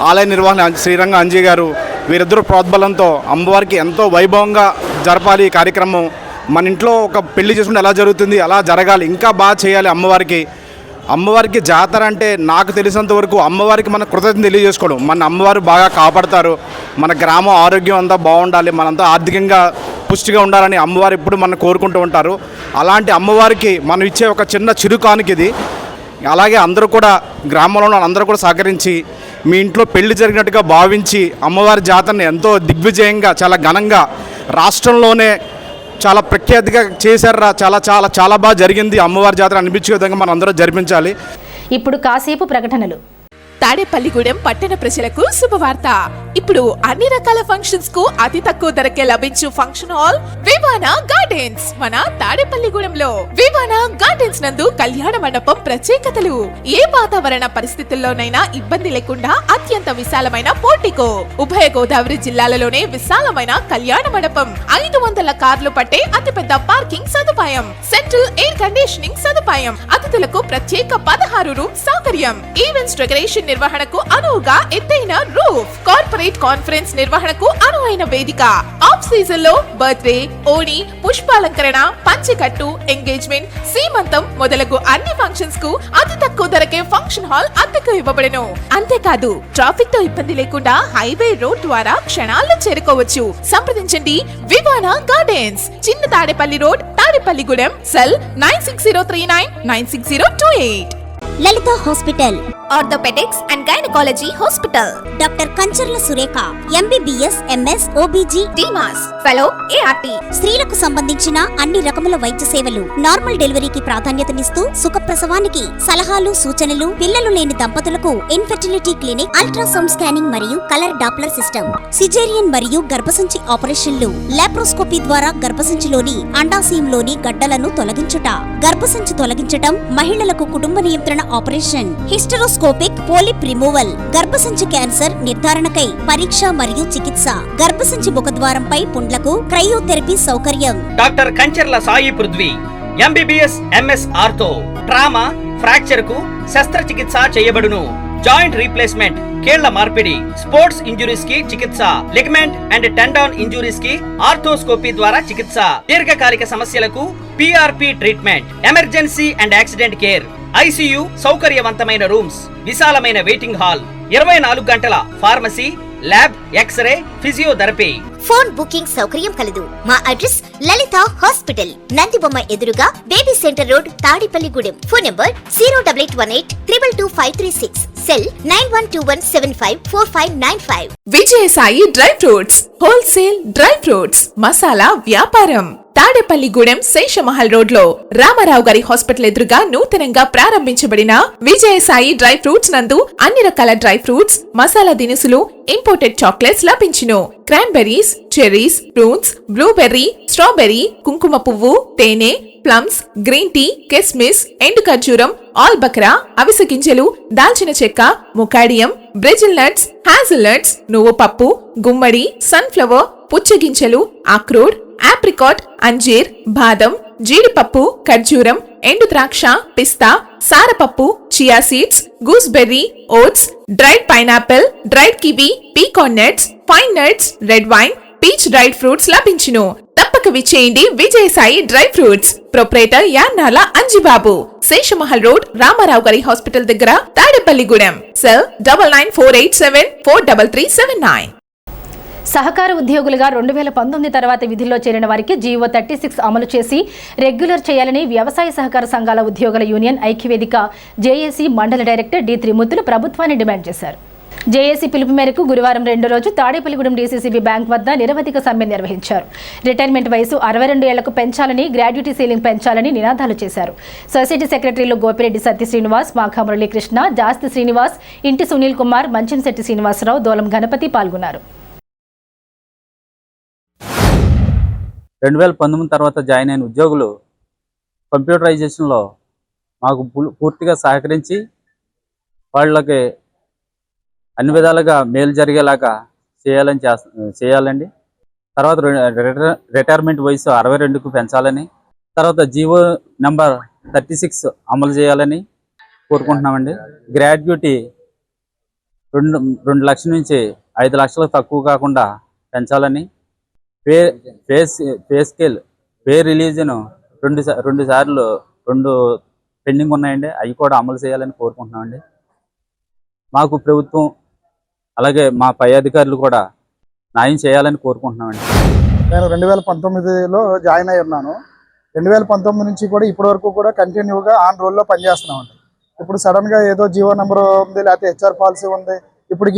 ఆలయ నిర్వహణ శ్రీరంగ అంజీ గారు వీరిద్దరూ ప్రోద్బలంతో అమ్మవారికి ఎంతో వైభవంగా జరపాలి ఈ కార్యక్రమం. మన ఇంట్లో ఒక పెళ్లి చేసుకుంటే ఎలా జరుగుతుంది అలా జరగాలి, ఇంకా బాగా చేయాలి అమ్మవారికి జాతర అంటే నాకు తెలిసినంత వరకు అమ్మవారికి మన కృతజ్ఞత తెలియజేసుకోవడం. మన అమ్మవారు బాగా కాపాడతారు, మన గ్రామం ఆరోగ్యం అంతా బాగుండాలి, మనంతా ఆర్థికంగా పుష్టిగా ఉండాలని అమ్మవారు ఎప్పుడు మనం కోరుకుంటూ ఉంటారు. అలాంటి అమ్మవారికి మనం ఇచ్చే ఒక చిన్న చిరుకానుక ఇది. అలాగే అందరూ కూడా గ్రామంలో ఉన్న అందరూ కూడా సహకరించి మీ ఇంట్లో పెళ్లి జరిగినట్టుగా భావించి అమ్మవారి జాతరని ఎంతో దిగ్విజయంగా చాలా ఘనంగా రాష్ట్రంలోనే చాలా ప్రఖ్యాతిగా చేశారు. చాలా చాలా చాలా బాగా జరిగింది. అమ్మవారి జాతర అనిపించే విధంగా మనం అందరూ జరిపించాలి. ఇప్పుడు కాసేపు ప్రకటనలు. తాడేపల్లిగూడెం పట్టణ ప్రజలకు శుభవార్త. ఇప్పుడు అన్ని రకాల ఫంక్షన్స్ కు అతి తక్కువ ధరకే లభించు ఫంక్షన్ హాల్ వివానా గార్డెన్స్ మన తాడేపల్లిగూడెంలో. వివానా గార్డెన్స్ నందు కళ్యాణ మండపం ప్రత్యేకతలు. ఏ వాతావరణ పరిస్థితుల్లోనైనా ఇబ్బంది లేకుండా అత్యంత విశాలమైన పోర్టికో, ఉభయ గోదావరి జిల్లాలలోనే విశాలమైన కళ్యాణ మండపం, 500 కార్లు పట్టే అతిపెద్ద పార్కింగ్ సదుపాయం, సెంట్రల్ ఎయిర్ కండిషనింగ్ సదుపాయం, అతిథులకు ప్రత్యేక 16 రూమ్ సౌకర్యం, ఈవెంట్స్ డెకరేషన్ నిర్వహణకు అనువుగా ఎత్తైన రూఫ్, కార్పొరేట్ కాన్ఫరెన్స్ నిర్వహణకు అనువైన వేదిక, ఆఫ్ సీజన్ లో బర్త్డే, ఓణి, పుష్పాలంకరణ, పంచెకట్టు, ఎంగేజ్మెంట్, సీమంతం మొదలగు అన్ని ఫంక్షన్స్ కు అతి తక్కువ ధరకే ఫంక్షన్ హాల్ అద్దెకు ఇవ్వబడను. అంతేకాదు ట్రాఫిక్ తో ఇబ్బంది లేకుండా హైవే రోడ్ ద్వారా క్షణాల్లో చేరుకోవచ్చు. సంప్రదించండి Vivana Gardens, Chinna Tadepalli road, Tadepalligudem. Cell 9603996028. Lalitha hospital orthopaedics and gynaecology hospital. Doctor Kancharla Surekha MBBS MS OBG DMAS fellow ART. స్త్రీలకు సంబంధించిన అన్ని రకముల వైద్య సేవలు, నార్మల్ డెలివరీకి ప్రాధాన్యతనిస్తూ సుఖప్రసవానికి సలహాలు సూచనలు, పిల్లలు లేని దంపతులకు ఇన్ఫెర్టిలిటీ క్లినిక్, అల్ట్రాసౌండ్ స్కానింగ్ మరియు కలర్ డాప్లర్ సిస్టమ్, సిజేరియన్ మరియు గర్భసంచి ఆపరేషన్లు, లాప్రోస్కోపీ ద్వారా గర్భసంచిలోని అండాశయంలోని గడ్డలను తొలగించుట, గర్భసంచి తొలగించటం, మహిళలకు కుటుంబ నియంత్రణ ఆపరేషన్, హిస్టరోస్కోపిక్ పోలిప్ రిమూవల్, గర్భసంచి క్యాన్సర్ నిర్ధారణకై పరీక్ష మరియు చికిత్స, గర్భసంచి ముఖద్వారంపై పుండ్లకు క్రయోథెరపీ సౌకర్యం. Doctor Kancharla Sai Prithvi MBBS MS ortho, trauma, fracture కు శస్త్రచికిత్స చేయబడును. జాయింట్ రీప్లేస్మెంట్, కీళ్ల మార్పిడి, స్పోర్ట్స్ ఇంజురీస్ కి చికిత్స, లిగమెంట్ అండ్ టెండాన్ ఇంజురీస్ కి ఆర్థోస్కోపీ ద్వారా చికిత్స, దీర్ఘకాలిక సమస్యలకు PRP treatment, emergency and accident care, ICU సౌకర్యవంతమైన రూమ్స్, విశాలమైన వెయిటింగ్ హాల్, 24 గంటల pharmacy, lab, X-ray, physiotherapy. Phone booking సౌకర్యం కలదు. మా అడ్రస్ లలిత హాస్పిటల్, నందిబొమ్మ ఎదురుగా, baby centre road, Tadepalligudem. Phone number 08818222536, cell 9121754595. Vijayasai dry fruits wholesale dry fruits masala వ్యాపారం. తాడేపల్లిగూడెం శేషమహల్ రోడ్ లో రామారావు గారి హాస్పిటల్ ఎదురుగా నూతనంగా ప్రారంభించబడిన విజయసాయి డ్రై ఫ్రూట్స్ నందు అన్ని రకాల డ్రై ఫ్రూట్స్, మసాలా దినుసులు, ఇంపోర్టెడ్ చాక్లెట్స్ లభించును. Cranberries, cherries, fruits, blueberry, strawberry, కుంకుమ పువ్వు, తేనె, ప్లమ్స్, గ్రీన్ టీ, కిస్మిస్, ఎండు ఖర్జూరం, ఆల్ బక్రా, అవిసె గింజలు, దాల్చిన చెక్క, ముకాడియం, బ్రెజిల్ నట్స్, హ్యాజిల్ నట్స్, నువ్వు పప్పు, గుమ్మడి, సన్ఫ్లవర్, పుచ్చగింజలు, అక్రోడ్, ఆప్రికాట్, అంజీర్, బాదం, జీడిపప్పు, ఖర్జూరం, ఎండు ద్రాక్ష, పిస్తా, సారపప్పు, chia seeds, gooseberry, oats, dried pineapple, dried kiwi, pecan nuts, pine nuts, red wine, peach dried fruits లభించును. తప్పక విచ్చేయండి Vijayasai dry fruits. Proprietor Yannala Anjibabu, Seshamahal road, Ramarao గారి హాస్పిటల్ దగ్గర, తాడేపల్లిగూడెం. సెల్ 9948743379. సహకార ఉద్యోగులుగా 2019 తర్వాత విధుల్లో చేరిన వారికి జీవో 36 అమలు చేసి రెగ్యులర్ చేయాలని వ్యవసాయ సహకార సంఘాల ఉద్యోగుల యూనియన్ ఐక్యవేదిక జేఏసీ మండల డైరెక్టర్ డి త్రిమూర్తులు ప్రభుత్వాన్ని డిమాండ్ చేశారు. జేఏసీ పిలుపు మేరకు గురువారం 2వ రోజు తాడేపల్లిగూడెం DCCB బ్యాంక్ వద్ద నిరవధిక సమ్మె నిర్వహించారు. రిటైర్మెంట్ వయసు 62 ఏళ్లకు పెంచాలని, గ్రాడ్యుటీ సీలింగ్ పెంచాలని నినాదాలు చేశారు. సొసైటీ సెక్రటరీలు గోపిరెడ్డి సత్య శ్రీనివాస్, మాఖా మురళీకృష్ణ, జాస్తి శ్రీనివాస్, ఇంటి సునీల్ కుమార్, మంచంశెట్టి శ్రీనివాసరావు, దోలం గణపతి పాల్గొన్నారు. 2019 తర్వాత జాయిన్ అయిన ఉద్యోగులు కంప్యూటరైజేషన్లో మాకు పూర్తిగా సహకరించి వాళ్ళకి అన్ని విధాలుగా మేలు జరిగేలాగా చేయాలండి. తర్వాత రిటైర్మెంట్ వయసు 62కు పెంచాలని, తర్వాత జీవో నెంబర్ 36 అమలు చేయాలని కోరుకుంటున్నామండి. గ్రాడ్యుటీ 2 లక్షల నుంచి 5 లక్షలకు తక్కువ కాకుండా పెంచాలని, పే స్కేల్, పే రిలీజన్ 2 సార్లు 2 పెండింగ్ ఉన్నాయండి, అవి కూడా అమలు చేయాలని కోరుకుంటున్నామండి. మాకు ప్రభుత్వం అలాగే మా పై అధికారులు కూడా న్యాయం చేయాలని కోరుకుంటున్నామండి. నేను 2019లో జాయిన్ అయి ఉన్నాను. 2019 నుంచి కూడా ఇప్పటి వరకు కూడా కంటిన్యూగా ఆన్ రోల్లో పనిచేస్తున్నామండి. ఇప్పుడు సడన్గా ఏదో జీవో నెంబర్ ఉంది, లేకపోతే HR పాలసీ ఉంది,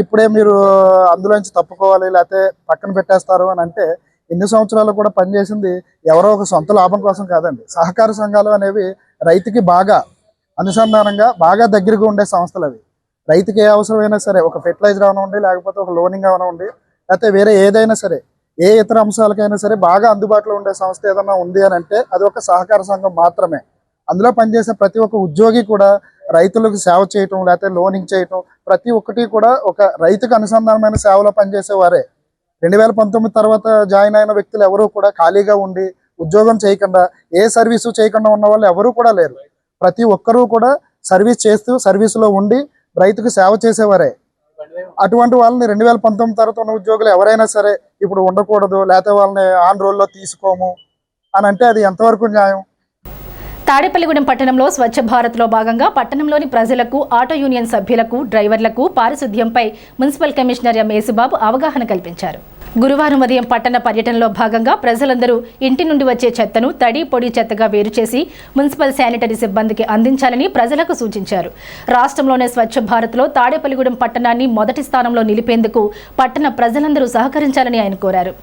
ఇప్పుడే మీరు అందులోంచి తప్పుకోవాలి, లేకపోతే పక్కన పెట్టేస్తారు అని అంటే, ఎన్ని సంవత్సరాలు కూడా పనిచేసింది ఎవరో ఒక సొంత లాభం కోసం కాదండి. సహకార సంఘాలు అనేవి రైతుకి బాగా అనుసంధానంగా బాగా దగ్గరగా ఉండే సంస్థలు అవి. రైతుకి ఏ అవసరమైనా సరే, ఒక ఫెర్టిలైజర్ అవనండి, లేకపోతే ఒక లోనింగ్ అవనండి, లేకపోతే వేరే ఏదైనా సరే, ఏ ఇతర అంశాలకైనా సరే బాగా అందుబాటులో ఉండే సంస్థ ఏదైనా ఉంది అని అంటే అది ఒక సహకార సంఘం మాత్రమే. అందులో పనిచేసే ప్రతి ఒక్క ఉద్యోగి కూడా రైతులకు సేవ చేయటం, లేకపోతే లోనింగ్ చేయటం, ప్రతి ఒక్కటి కూడా ఒక రైతుకు అనుసంధానమైన సేవలో పనిచేసేవారే. 2019 తర్వాత జాయిన్ అయిన వ్యక్తులు ఎవరూ కూడా ఖాళీగా ఉండి ఉద్యోగం చేయకుండా, ఏ సర్వీసు చేయకుండా ఉన్న వాళ్ళు ఎవరూ కూడా లేరు. ప్రతి ఒక్కరూ కూడా సర్వీస్ చేస్తూ సర్వీసులో ఉండి రైతుకు సేవ చేసేవారే. అటువంటి వాళ్ళని 2019 తర్వాత ఉన్న ఉద్యోగులు ఎవరైనా సరే ఇప్పుడు ఉండకూడదు, లేకపోతే వాళ్ళని ఆన్ రోల్లో తీసుకోము అని అంటే అది ఎంతవరకు న్యాయం? తాడేపల్లిగూడెం పట్టణంలో స్వచ్ఛ భారత్లో భాగంగా పట్టణంలోని ప్రజలకు, ఆటో యూనియన్ సభ్యులకు, డ్రైవర్లకు పారిశుద్ధ్యంపై మున్సిపల్ కమిషనర్ ఎం యేసుబాబు అవగాహన కల్పించారు. గురువారం ఉదయం పట్టణ పర్యటనలో భాగంగా ప్రజలందరూ ఇంటి నుండి వచ్చే చెత్తను తడి పొడి చెత్తగా వేరు చేసి మున్సిపల్ శానిటరీ సిబ్బందికి అందించాలని ప్రజలకు సూచించారు. రాష్ట్రంలోనే స్వచ్ఛ భారత్లో తాడేపల్లిగూడెం పట్టణాన్ని మొదటి స్థానంలో నిలిపేందుకు పట్టణ ప్రజలందరూ సహకరించాలని ఆయన కోరారు.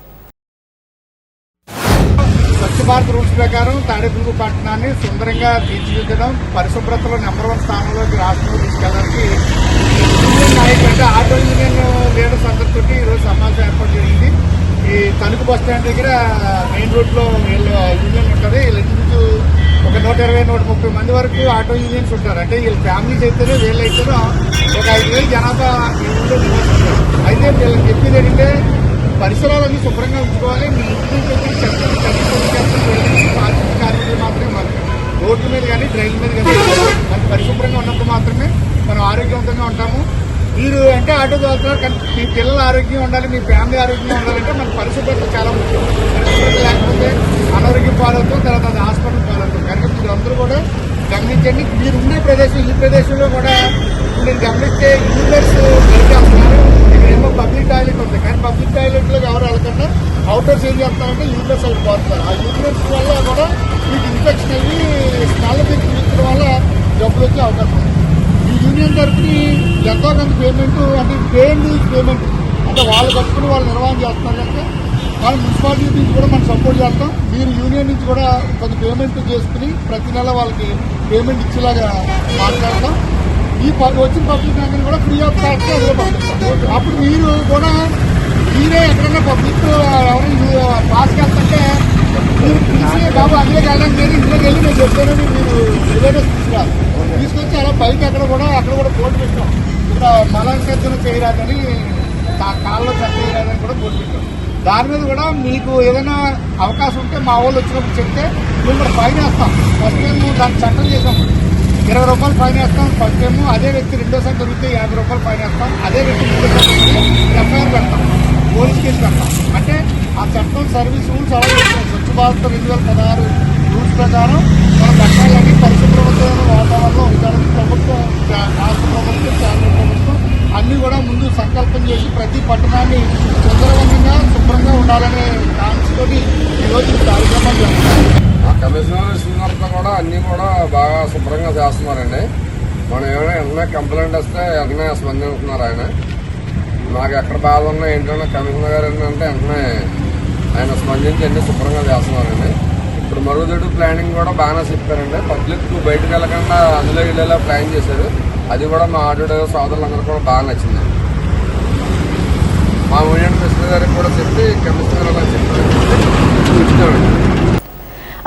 స్వచ్ఛ భారత్ రూల్స్ ప్రకారం తాడేపల్లిగూడెం పట్టణాన్ని సుందరంగా తీర్చిదిద్దడం, పరిశుభ్రతలో నెంబర్ 1 స్థానంలోకి రాష్ట్రంలో తీసుకెళ్ళడానికి యూనియన్ నాయకులు అంటే ఆటో యూనియన్ లీడర్స్ అందరితో ఈరోజు సమావేశం ఏర్పాటు జరిగింది. ఈ తణుకు బస్ స్టాండ్ దగ్గర మెయిన్ రోడ్లో వీళ్ళు యూనియన్ ఉంటుంది. వీళ్ళ నుంచి ఒక 120-130 మంది వరకు ఆటో యూనియన్స్ ఉంటారు. అంటే వీళ్ళ ఫ్యామిలీస్ అయితేనే వీళ్ళు అయితేనో ఒక 5,000 జనాభా ఈ ఊళ్ళో నివసిస్తారు. అయితే వీళ్ళకి చెప్పేది ఏంటంటే పరిసరాలన్నీ శుభ్రంగా ఉంచుకోవాలి. మీ ఇంటి నుంచి వచ్చి చెత్తలు పారిశుద్ధ్య కార్మికులు మాత్రమే మనకి రోడ్ల మీద కానీ డ్రైన్ల మీద కానీ మనకి పరిశుభ్రంగా ఉన్నప్పుడు మాత్రమే మనం ఆరోగ్యవంతంగా ఉంటాము. మీరు అంటే ఆటో చదువుతున్నారు కానీ మీ పిల్లల ఆరోగ్యం ఉండాలి, మీ ఫ్యామిలీ ఆరోగ్యంగా ఉండాలంటే మనకు పరిశుభ్రత చాలా ముఖ్యం. పరిశుభ్రత లేకపోతే అనారోగ్యం పాలవుతాం, తర్వాత అది హాస్పిటల్ పాలవుతాం. కనుక మీరు అందరూ కూడా గమనించండి. మీరు ఉండే ప్రదేశం ఈ ప్రదేశంలో కూడా మీరు గమనిస్తే యూజర్స్ వెళ్తున్నారు. ఏమో పబ్లిక్ టాయిలెట్ ఉంది కానీ పబ్లిక్ టాయిలెట్లో ఎవరు వెళ్ళకుండా అవుటర్స్ ఏం చేస్తారంటే యూజర్స్ అవి పోతున్నారు. ఆ యూజర్స్ వల్ల కూడా మీకు ఇన్ఫెక్షన్ అయ్యి స్మెల్ మీకు పీల్చడం వల్ల జబ్బులు వచ్చే అవకాశం ఉంది. ఈ యూనియన్ తరఫున ఎంతో కొంత పేమెంట్ అంటే పేమెంట్ అంటే వాళ్ళు కట్టుకుని వాళ్ళు నిర్వహణ చేస్తున్నారు కనుక వాళ్ళు మున్సిపాలిటీ నుంచి కూడా మనం సపోర్ట్ చేస్తాం. మీరు యూనియన్ నుంచి కూడా కొంత పేమెంట్ చేసుకుని ప్రతి నెల వాళ్ళకి పేమెంట్ ఇచ్చేలాగా మాట్లాడతాం. ఈ వచ్చిన పబ్లిక్ అందరూ కూడా ఫ్రీ ఆఫ్ కాస్ట్ అందులో పంపిస్తాం. అప్పుడు మీరు కూడా మీరే ఎక్కడైనా పబ్లిక్ ఎవరైనా పాస్కి వెళ్తుంటే మీరు పిలిచి బాబు అందులోకి వెళ్ళడానికి లేదు, ఇంట్లోకి వెళ్ళి నేను చెప్పానని మీరు రిలేటెడ్ తీసుకొచ్చి అలా పైకి అక్కడ కూడా బోర్డు పెట్టాం. ఇక్కడ మలాంకర్జన చేయరాదని కాళ్ళలో చెత్త చేయరాదని కూడా బోర్డు పెట్టాం. దాని మీద కూడా మీకు ఏదైనా అవకాశం ఉంటే మా వాళ్ళు వచ్చినప్పుడు చెప్తే మేము కూడా ఫైన్ వేస్తాం. ఫస్ట్ టైం దాన్ని చట్టం చేసాం, 20 రూపాయలు ఫైన్ వేస్తాం ఫస్ట్ టైం. అదే వ్యక్తి రెండోసారి దొరికితే 50 రూపాయలు ఫైన్ వేస్తాం. అదే వ్యక్తి మూడోసారి దొరికితే ఎఫ్ఐఆర్ పెడతాం, పోలీస్ కేసు పెడతాం. అంటే ఆ చట్టం సర్వీస్ రూల్స్ అలా చేస్తాం. స్వచ్ఛ భారత్ 2016 రూల్స్ ప్రకారం మనం కట్టాలని పరిశుభ్రమైన వాతావరణంలో ఉంచాలని ప్రభుత్వం, రాష్ట్ర ప్రభుత్వం, కేంద్ర ప్రభుత్వం అన్నీ కూడా ముందు సంకల్పం చేసి ప్రతి పట్టణాన్ని సుందరవంతంగా శుభ్రంగా ఉండాలనే కాన్సెప్ట్తో ఈరోజు కార్యక్రమాలు చేస్తున్నాం. కమిషనర్ శ్రీనివాస కూడా అన్నీ కూడా బాగా శుభ్రంగా చేస్తున్నారండి. మనం ఏమైనా వెంటనే కంప్లైంట్ వస్తే వెంటనే స్పందిస్తున్నారు ఆయన. నాకు ఎక్కడ బాధ ఉన్నా ఏంటన్నా కమిషనర్ గారు ఏంటంటే వెంటనే ఆయన స్పందించి అన్నీ శుభ్రంగా చేస్తున్నారండి. ఇప్పుడు మరుగుదొడ్డు ప్లానింగ్ కూడా బాగానే చెప్పారండి. పబ్లిక్ బయటకు వెళ్ళకుండా అందులో వెళ్ళేలా ప్లాన్ చేశారు. అది కూడా మా ఆటో డ్రైవర్ సోదరులందరూ కూడా బాగా నచ్చింది. మా యూనియన్ ప్రెసిడెంట్ గారికి కూడా చెప్పి కమిషనర్ అలా చెప్పారు.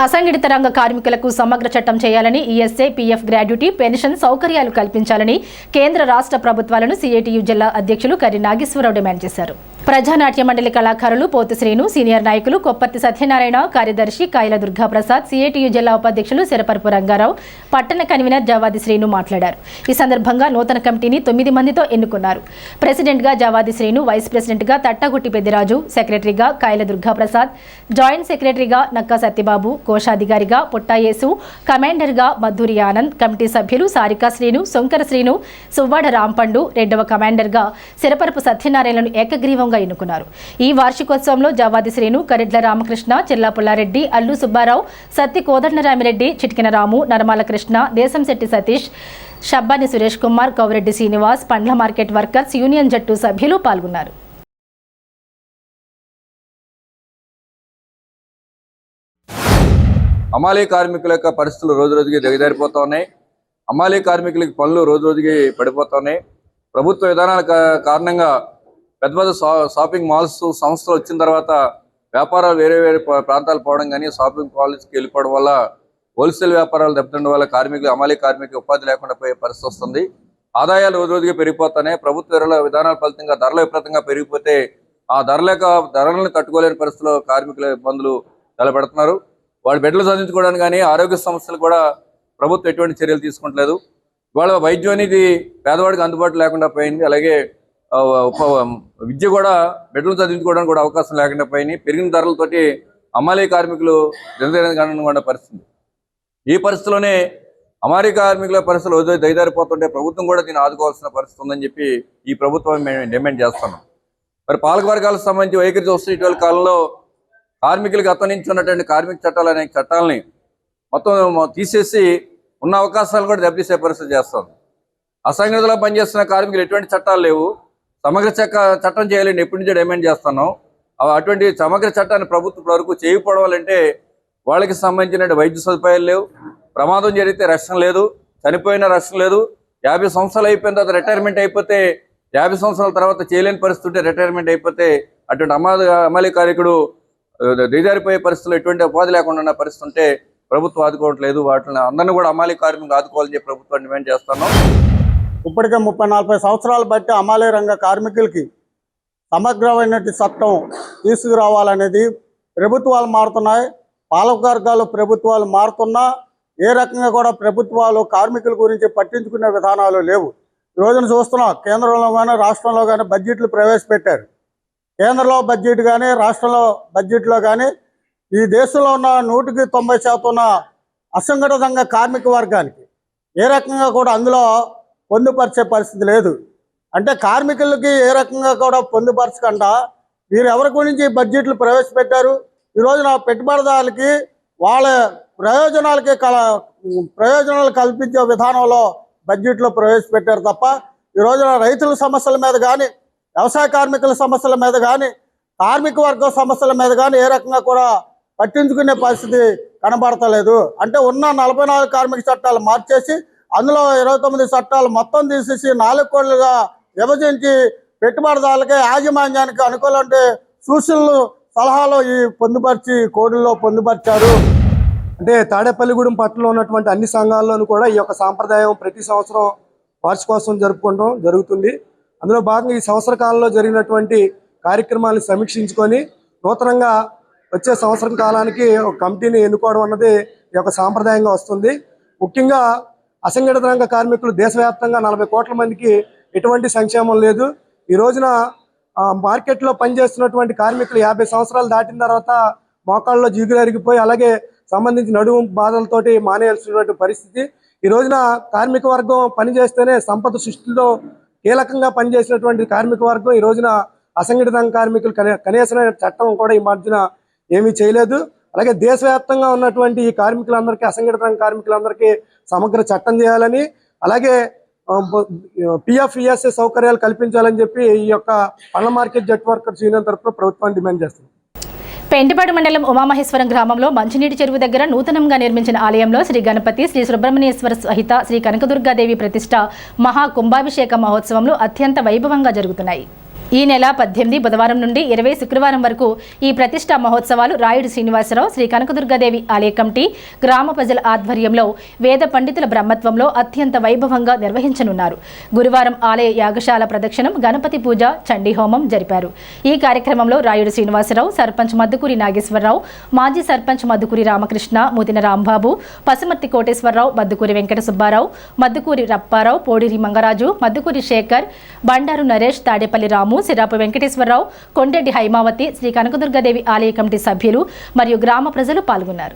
అసంఘటిత రంగ కార్మికులకు సమగ్ర చట్టం చేయాలని, ఈఎస్ఐ, పీఎఫ్ గ్రాడ్యుటీ, పెన్షన్ సౌకర్యాలు కల్పించాలని కేంద్ర రాష్ట్ర ప్రభుత్వాలను సిఐటియు జిల్లా అధ్యక్షులు కర్రి నాగేశ్వరరావు డిమాండ్ చేశారు. ప్రజానాట్య మండలి కళాకారులు పోతు శ్రీను, సీనియర్ నాయకులు కొప్పర్తి సత్యనారాయణ, కార్యదర్శి కాయల దుర్గాప్రసాద్, సిఐటియు జిల్లా ఉపాధ్యక్షులు సిరపరపు రంగారావు, పట్టణ కన్వీనర్ జవాది శ్రీను మాట్లాడారు. ఈ సందర్భంగా నూతన కమిటీని 9 మందితో ఎన్నుకున్నారు. ప్రెసిడెంట్గా జవాది శ్రీను, వైస్ ప్రెసిడెంట్గా తట్టగుట్టి పెద్దిరాజు, సెక్రటరీగా కాయల దుర్గాప్రసాద్, జాయింట్ సెక్రటరీగా నక్కా సత్యబాబు, కోశాధికారిగా పుట్టాయేసు, కమాండర్గా మధురి ఆనంద్, కమిటీ సభ్యులు సారికా శ్రీను, శంకర శ్రీను, సువ్వాడ రాంపండు, రెండవ కమాండర్గా సిరపరపు సత్యనారాయణను ఏకగ్రీవంగా ఎన్నుకున్నారు. ఈ వార్షికోత్సవంలో జవాది శ్రీను, కరెడ్ల రామకృష్ణ, చిల్లా పుల్లారెడ్డి, అల్లు సుబ్బారావు, సత్తి కోదండరామిరెడ్డి, చిటికిన రాము, నరమాల కృష్ణ, దేశంశెట్టి సతీష్, షబ్బాని సురేష్ కుమార్, కౌరెడ్డి శ్రీనివాస్, పండ్ల మార్కెట్ వర్కర్స్ యూనియన్ జట్టు సభ్యులు పాల్గొన్నారు. అమాలీ కార్మికుల యొక్క పరిస్థితులు రోజు రోజుకి దిగజారిపోతూ ఉన్నాయి. అమాలీ కార్మికులకి పనులు రోజు రోజుకి పడిపోతున్నాయి. ప్రభుత్వ విధానాల కారణంగా పెద్ద పెద్ద షాపింగ్ మాల్స్ సంస్థలు వచ్చిన తర్వాత వ్యాపారాలు వేరే వేరే ప్రాంతాలు పోవడం కానీ షాపింగ్ మాల్స్కి వెళ్ళిపోవడం వల్ల హోల్సేల్ వ్యాపారాలు దెబ్బతిండడం వల్ల కార్మికులు, అమాలీ కార్మికులు ఉపాధి లేకుండా పోయే పరిస్థితి వస్తుంది. ఆదాయాలు రోజు రోజుకి పెరిగిపోతున్నాయి. ప్రభుత్వ విధానాల ఫలితంగా ధరలు విపరీతంగా పెరిగిపోతే ఆ ధరలను తట్టుకోలేని పరిస్థితుల్లో కార్మికుల ఇబ్బందులు తలపెడుతున్నారు. వాళ్ళు బెడ్లు సాధించుకోవడానికి కానీ ఆరోగ్య సమస్యలు కూడా ప్రభుత్వం ఎటువంటి చర్యలు తీసుకుంటలేదు. ఇవాళ వైద్యం అనేది పేదవాడికి అందుబాటులో లేకుండా పోయింది. అలాగే విద్య కూడా బెడ్లు చదివించుకోవడానికి కూడా అవకాశం లేకుండా పోయినాయి. పెరిగిన ధరలతోటి అమాలీ కార్మికులు దినదిన పరిస్థితి. ఈ పరిస్థితిలోనే అమాలీ కార్మికుల పరిస్థితులు రోజు దయదారిపోతుంటే ప్రభుత్వం కూడా దీన్ని ఆదుకోవాల్సిన పరిస్థితి ఉందని చెప్పి ఈ ప్రభుత్వం మేము డిమాండ్ చేస్తున్నాం. మరి పాలక వర్గాలకు సంబంధించి వైఖరి చూస్తే ఇటీవల కాలంలో కార్మికులకు గతం నుంచి ఉన్నటువంటి కార్మిక చట్టాలు అనే చట్టాలని మొత్తం తీసేసి ఉన్న అవకాశాలు కూడా దెబ్బతీసే పరిస్థితి చేస్తుంది. అసంఘటితలో పనిచేస్తున్న కార్మికులు ఎటువంటి చట్టాలు లేవు. సమగ్ర చట్టం చేయాలని ఎప్పటి నుంచో డిమాండ్ చేస్తున్నాం. అటువంటి సమగ్ర చట్టాన్ని ప్రభుత్వం వరకు చేయకపోవడం వల్లంటే వాళ్ళకి సంబంధించిన వైద్య సదుపాయాలు లేవు, ప్రమాదం జరిగితే రక్షణ లేదు, చనిపోయిన రక్షణ లేదు, 50 సంవత్సరాలు అయిపోయిన తర్వాత రిటైర్మెంట్ అయిపోతే 50 సంవత్సరాల తర్వాత చేయలేని పరిస్థితి ఉంటే రిటైర్మెంట్ అయిపోతే అటువంటి అమలు కార్మికుడు దిగజారిపోయే పరిస్థితుల్లో ఎటువంటి ఉపాధి లేకుండా ఉన్న పరిస్థితి ఉంటే ప్రభుత్వం ఆదుకోవట్లేదు. వాటిని అందరినీ కూడా అమాలి కార్మికులు ఆదుకోవాలని చెప్పి ప్రభుత్వాన్ని డిమాండ్ చేస్తున్నాం. ఇప్పటికే 30-40 సంవత్సరాలు బట్టి అమాలి రంగ కార్మికులకి సమగ్రమైన చట్టం తీసుకురావాలనేది ప్రభుత్వాలు మారుతున్నాయి, పాలకవర్గాలు ప్రభుత్వాలు మారుతున్నా ఏ రకంగా కూడా ప్రభుత్వాలు కార్మికుల గురించి పట్టించుకునే విధానాలు లేవు. ఈ రోజున చూస్తున్నాం, కేంద్రంలో కానీ రాష్ట్రంలో కానీ బడ్జెట్లు ప్రవేశపెట్టారు. కేంద్రంలో బడ్జెట్ కానీ రాష్ట్రంలో బడ్జెట్లో కానీ ఈ దేశంలో ఉన్న 100% ఉన్న అసంఘటిత రంగ కార్మిక వర్గానికి ఏ రకంగా కూడా అందులో పొందుపరిచే పరిస్థితి లేదు. అంటే కార్మికులకి ఏ రకంగా కూడా పొందుపరచకుండా వీరు ఎవరి గురించి బడ్జెట్లు ప్రవేశపెట్టారు. ఈ రోజున పెట్టుబడిదారులకి వాళ్ళ ప్రయోజనాలు కల్పించే విధానంలో బడ్జెట్లో ప్రవేశపెట్టారు తప్ప ఈ రోజున రైతుల సమస్యల మీద కానీ, వ్యవసాయ కార్మికుల సమస్యల మీద కానీ, కార్మిక వర్గం సమస్యల మీద కానీ ఏ రకంగా కూడా పట్టించుకునే పరిస్థితి కనబడతలేదు. అంటే ఉన్న 44 కార్మిక చట్టాలు మార్చేసి అందులో 29 చట్టాలు మొత్తం తీసేసి 4 కోట్లుగా విభజించి పెట్టుబడిదారులకే యాజమాన్యానికి అనుకూలంటే సూచనలు సలహాలు ఈ పొందుపరిచి కోడ్లలో పొందుపరిచారు. అంటే తాడేపల్లిగూడెం పట్టణంలో ఉన్నటువంటి అన్ని సంఘాల్లోనూ కూడా ఈ యొక్క సాంప్రదాయం ప్రతి సంవత్సరం వార్షికోత్సవం జరుపుకోవడం జరుగుతుంది. అందులో భాగంగా ఈ సంవత్సర కాలంలో జరిగినటువంటి కార్యక్రమాలను సమీక్షించుకొని నూతనంగా వచ్చే సంవత్సరం కాలానికి ఒక కమిటీని ఎన్నుకోవడం అన్నది ఈ యొక్క సాంప్రదాయంగా వస్తుంది. ముఖ్యంగా అసంఘటిత రంగ కార్మికులు దేశవ్యాప్తంగా 40 కోట్ల మందికి ఎటువంటి సంక్షేమం లేదు. ఈ రోజున మార్కెట్లో పనిచేస్తున్నటువంటి కార్మికులు 50 సంవత్సరాలు దాటిన తర్వాత మోకాళ్ళలో జిగురు అరిగిపోయి అలాగే సంబంధించి నడుము బాధలతోటి మానేయాల్సినటువంటి పరిస్థితి. ఈ రోజున కార్మిక వర్గం పనిచేస్తేనే సంపద సృష్టిలో కీలకంగా పనిచేసినటువంటి కార్మిక వర్గం ఈ రోజున అసంఘటిత రంగ కార్మికులు కనీసమైన చట్టం కూడా ఈ మధ్యన ఏమీ చేయలేదు. అలాగే దేశవ్యాప్తంగా ఉన్నటువంటి ఈ కార్మికులందరికీ, అసంఘటిత రంగ కార్మికులందరికీ సమగ్ర చట్టం చేయాలని, అలాగే పిఎఫ్ ఈఎస్ఐ సౌకర్యాలు కల్పించాలని చెప్పి ఈ యొక్క పండ్ల మార్కెట్ జట్ వర్కర్స్ యూనియన్ తరఫున ప్రభుత్వాన్ని డిమాండ్ చేస్తుంది. పెంటపాడు మండలం ఉమామహేశ్వరం గ్రామంలో మంచినీటి చెరువు దగ్గర నూతనంగా నిర్మించిన ఆలయంలో శ్రీ గణపతి, శ్రీ సుబ్రహ్మణ్యేశ్వర సహిత శ్రీ కనకదుర్గాదేవి ప్రతిష్ట మహా కుంభాభిషేక మహోత్సవంలో అత్యంత వైభవంగా జరుగుతున్నాయి. ఈ నెల 18 బుధవారం నుండి 20 శుక్రవారం వరకు ఈ ప్రతిష్టా మహోత్సవాలు రాయుడు శ్రీనివాసరావు, శ్రీ కనకదుర్గాదేవి ఆలయ కమిటీ, గ్రామ ప్రజల ఆధ్వర్యంలో వేద పండితుల బ్రహ్మత్వంలో అత్యంత వైభవంగా నిర్వహించనున్నారు. గురువారం ఆలయ యాగశాల ప్రదక్షిణం, గణపతి పూజ, చండీ హోమం జరిపారు. ఈ కార్యక్రమంలో రాయుడు శ్రీనివాసరావు, సర్పంచ్ మద్దుకూరి నాగేశ్వరరావు, మాజీ సర్పంచ్ మద్దుకూరి రామకృష్ణ, ముదిన రాంబాబు, పసుమర్తి కోటేశ్వరరావు, మద్దుకూరి వెంకట సుబ్బారావు, మద్దుకూరి రప్పారావు, పోడిరి మంగరాజు, మద్దుకూరి శేఖర్, బండారు నరేష్, తాడేపల్లి రాము, సిరాపు వెంకటేశ్వరరావు, కొండెడ్డి హైమావతి, శ్రీ కనకదుర్గాదేవి ఆలయ కమిటీ సభ్యులు మరియు గ్రామ ప్రజలు పాల్గొన్నారు.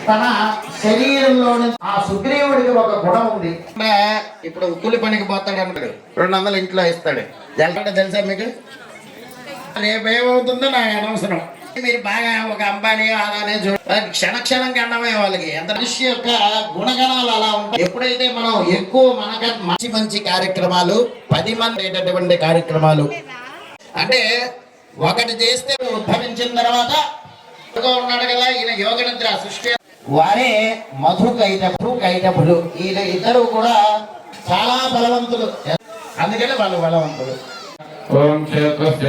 తన శరీరంలో ఆ సుగ్రీవుడికి ఒక గుణం ఉంది. ఇప్పుడు కూలి పనికి పోతాడు అన్నాడు, 200 ఇంట్లో ఇస్తాడు. తెలుసా మీకు? రేపేమవుతుందో నాకు అనవసరం. మీరు బాగా ఒక అంబానీ అలానే క్షణక్షణం గండమే వాళ్ళకి ఎంత మనిషి యొక్క గుణగణాలు అలా ఉంటాయి. ఎప్పుడైతే మనం ఎక్కువ మంచి మంచి కార్యక్రమాలు 10 మంది అయ్యేటటువంటి కార్యక్రమాలు అంటే ఒకటి చేస్తే ఉద్భవించిన తర్వాత ఉన్నాడు కదా ఈయన యోగ నిద్ర సృష్టి వారే కైటపులు ఈయన ఇద్దరు కూడా చాలా బలవంతులు, అందుకని వాళ్ళు బలవంతులు. ఓం క్షేత్రస్య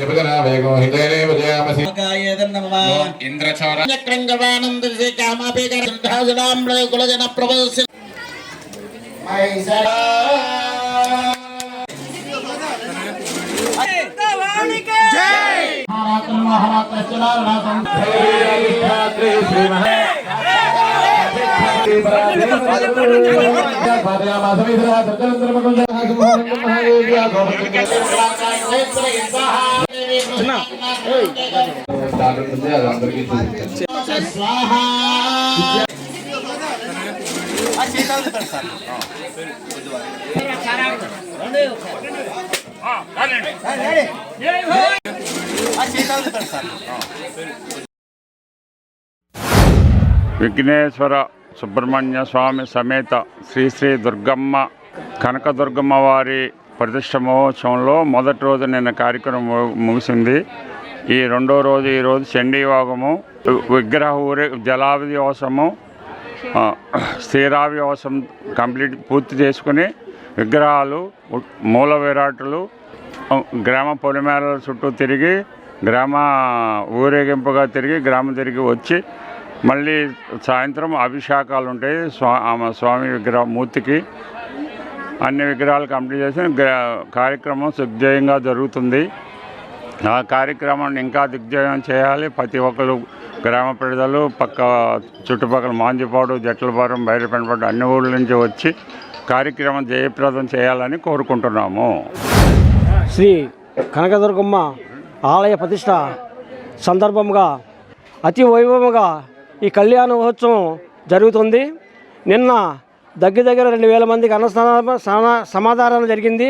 విజనావేగో హితైరేవ జయామసి ఇంద్రచౌర చక్రంగవానంద కామాపేకర సిద్ధాజనాంబ్ర కులజన ప్రభస్య మైసరా జై మహారాత్ర మహారాత్ర చలారణం శ్రీ శ్రీ మహా విఘ్నేశ్వర సుబ్రహ్మణ్య స్వామి సమేత శ్రీ శ్రీ దుర్గమ్మ కనకదుర్గమ్మ వారి ప్రతిష్ట మహోత్సవంలో మొదటి రోజు నిన్న కార్యక్రమం ముగిసింది. ఈ రెండో రోజు ఈరోజు చండీయోగము, విగ్రహ జలావివాసము, స్థిరావివాసం పూర్తి చేసుకుని విగ్రహాలు మూల విరాటులు గ్రామ పొలిమేరల చుట్టూ తిరిగి గ్రామ ఊరేగింపుగా తిరిగి గ్రామం తిరిగి వచ్చి మళ్ళీ సాయంత్రం అభిషేకాలు ఉంటాయి. స్వామి మూర్తికి అన్ని విగ్రహాలు కంప్లీట్ చేసి కార్యక్రమం దిగ్విజయంగా జరుగుతుంది. ఆ కార్యక్రమాన్ని ఇంకా దిగ్విజయం చేయాలి. ప్రతి ఒక్కరు గ్రామ ప్రజలు చుట్టుపక్కల మాంజిపాడు, జట్లపారం, బైరపెండపాడు అన్ని ఊళ్ళ నుంచి వచ్చి కార్యక్రమం జయప్రదం చేయాలని కోరుకుంటున్నాము. శ్రీ కనకదుర్గమ్మ ఆలయ ప్రతిష్ట సందర్భంగా అతి వైభవంగా ఈ కళ్యాణ మహోత్సవం జరుగుతుంది. నిన్న దగ్గర 2000 మందికి సమాధానం జరిగింది.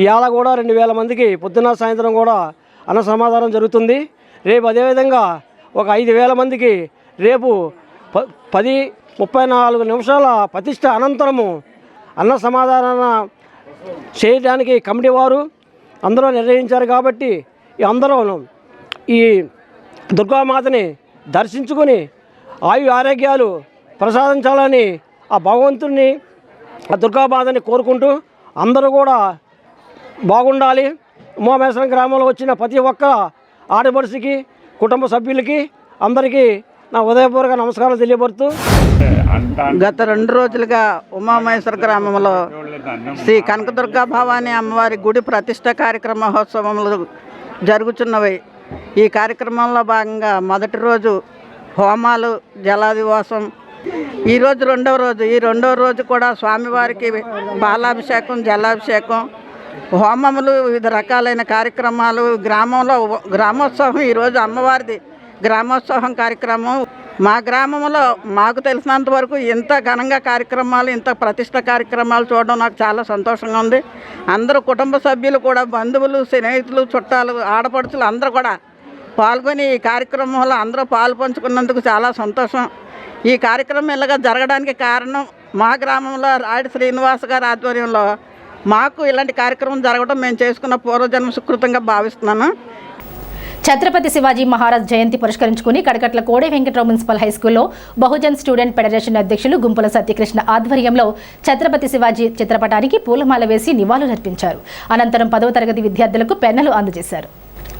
ఇవాళ కూడా 2000 మందికి పొద్దున్న సాయంత్రం కూడా అన్న సమాధానం జరుగుతుంది. రేపు అదేవిధంగా ఒక 5000 మందికి రేపు 10:34 నిమిషాల ప్రతిష్ట అనంతరము అన్న సమాధాన చేయడానికి కమిటీ వారు అందరూ నిర్ణయించారు. కాబట్టి అందరూ ఈ దుర్గామాతని దర్శించుకొని ఆరోగ్యాలు ప్రసాదించాలని ఆ భగవంతుడిని, ఆ దుర్గామాతని కోరుకుంటూ అందరూ కూడా బాగుండాలి. ఉమామేశ్వరం గ్రామంలో వచ్చిన ప్రతి ఒక్క ఆడపడుచుకి, కుటుంబ సభ్యులకి అందరికీ నా ఉదయపూర్వక నమస్కారాలు తెలియపరుస్తూ, గత 2 రోజులుగా ఉమామహేశ్వర గ్రామంలో శ్రీ కనకదుర్గా భవానీ అమ్మవారి గుడి ప్రతిష్ట కార్యక్రమ మహోత్సవములు జరుగుతున్నవి. ఈ కార్యక్రమంలో భాగంగా మొదటి రోజు హోమాలు, జలాదివాసం, ఈరోజు రెండవ రోజు. ఈ రెండవ రోజు కూడా స్వామివారికి పాలాభిషేకం, జలాభిషేకం, హోమములు, వివిధ రకాలైన కార్యక్రమాలు. గ్రామంలో గ్రామోత్సవం, ఈరోజు అమ్మవారిది గ్రామోత్సవం కార్యక్రమం. మా గ్రామంలో మాకు తెలిసినంత వరకు ఇంత ఘనంగా కార్యక్రమాలు, ఇంత ప్రతిష్ట కార్యక్రమాలు చూడడం నాకు చాలా సంతోషంగా ఉంది. అందరూ కుటుంబ సభ్యులు కూడా, బంధువులు, స్నేహితులు, చుట్టాలు, ఆడపడుచులు అందరూ కూడా పాల్గొని ఈ కార్యక్రమంలో అందరూ పాలు పంచుకున్నందుకు చాలా సంతోషం. ఈ కార్యక్రమం ఇలాగా జరగడానికి కారణం మా గ్రామంలో రాయుడు శ్రీనివాస్ గారి ఆధ్వర్యంలో మాకు ఇలాంటి కార్యక్రమం జరగడం మేము చేసుకున్న పూర్వజన్మ సుకృతంగా భావిస్తున్నాను. ఛత్రపతి శివాజీ మహారాజ్ జయంతి పురస్కరించుకుని కడకట్ల కోడే వెంకట్రావు మున్సిపల్ హైస్కూల్లో బహుజన్ స్టూడెంట్ ఫెడరేషన్ అధ్యక్షులు గుంపుల సత్యకృష్ణ ఆధ్వర్యంలో ఛత్రపతి శివాజీ చిత్రపటానికి పూలమాల వేసి నివాళులర్పించారు. అనంతరం 10వ తరగతి విద్యార్థులకు పెన్నులు అందజేశారు.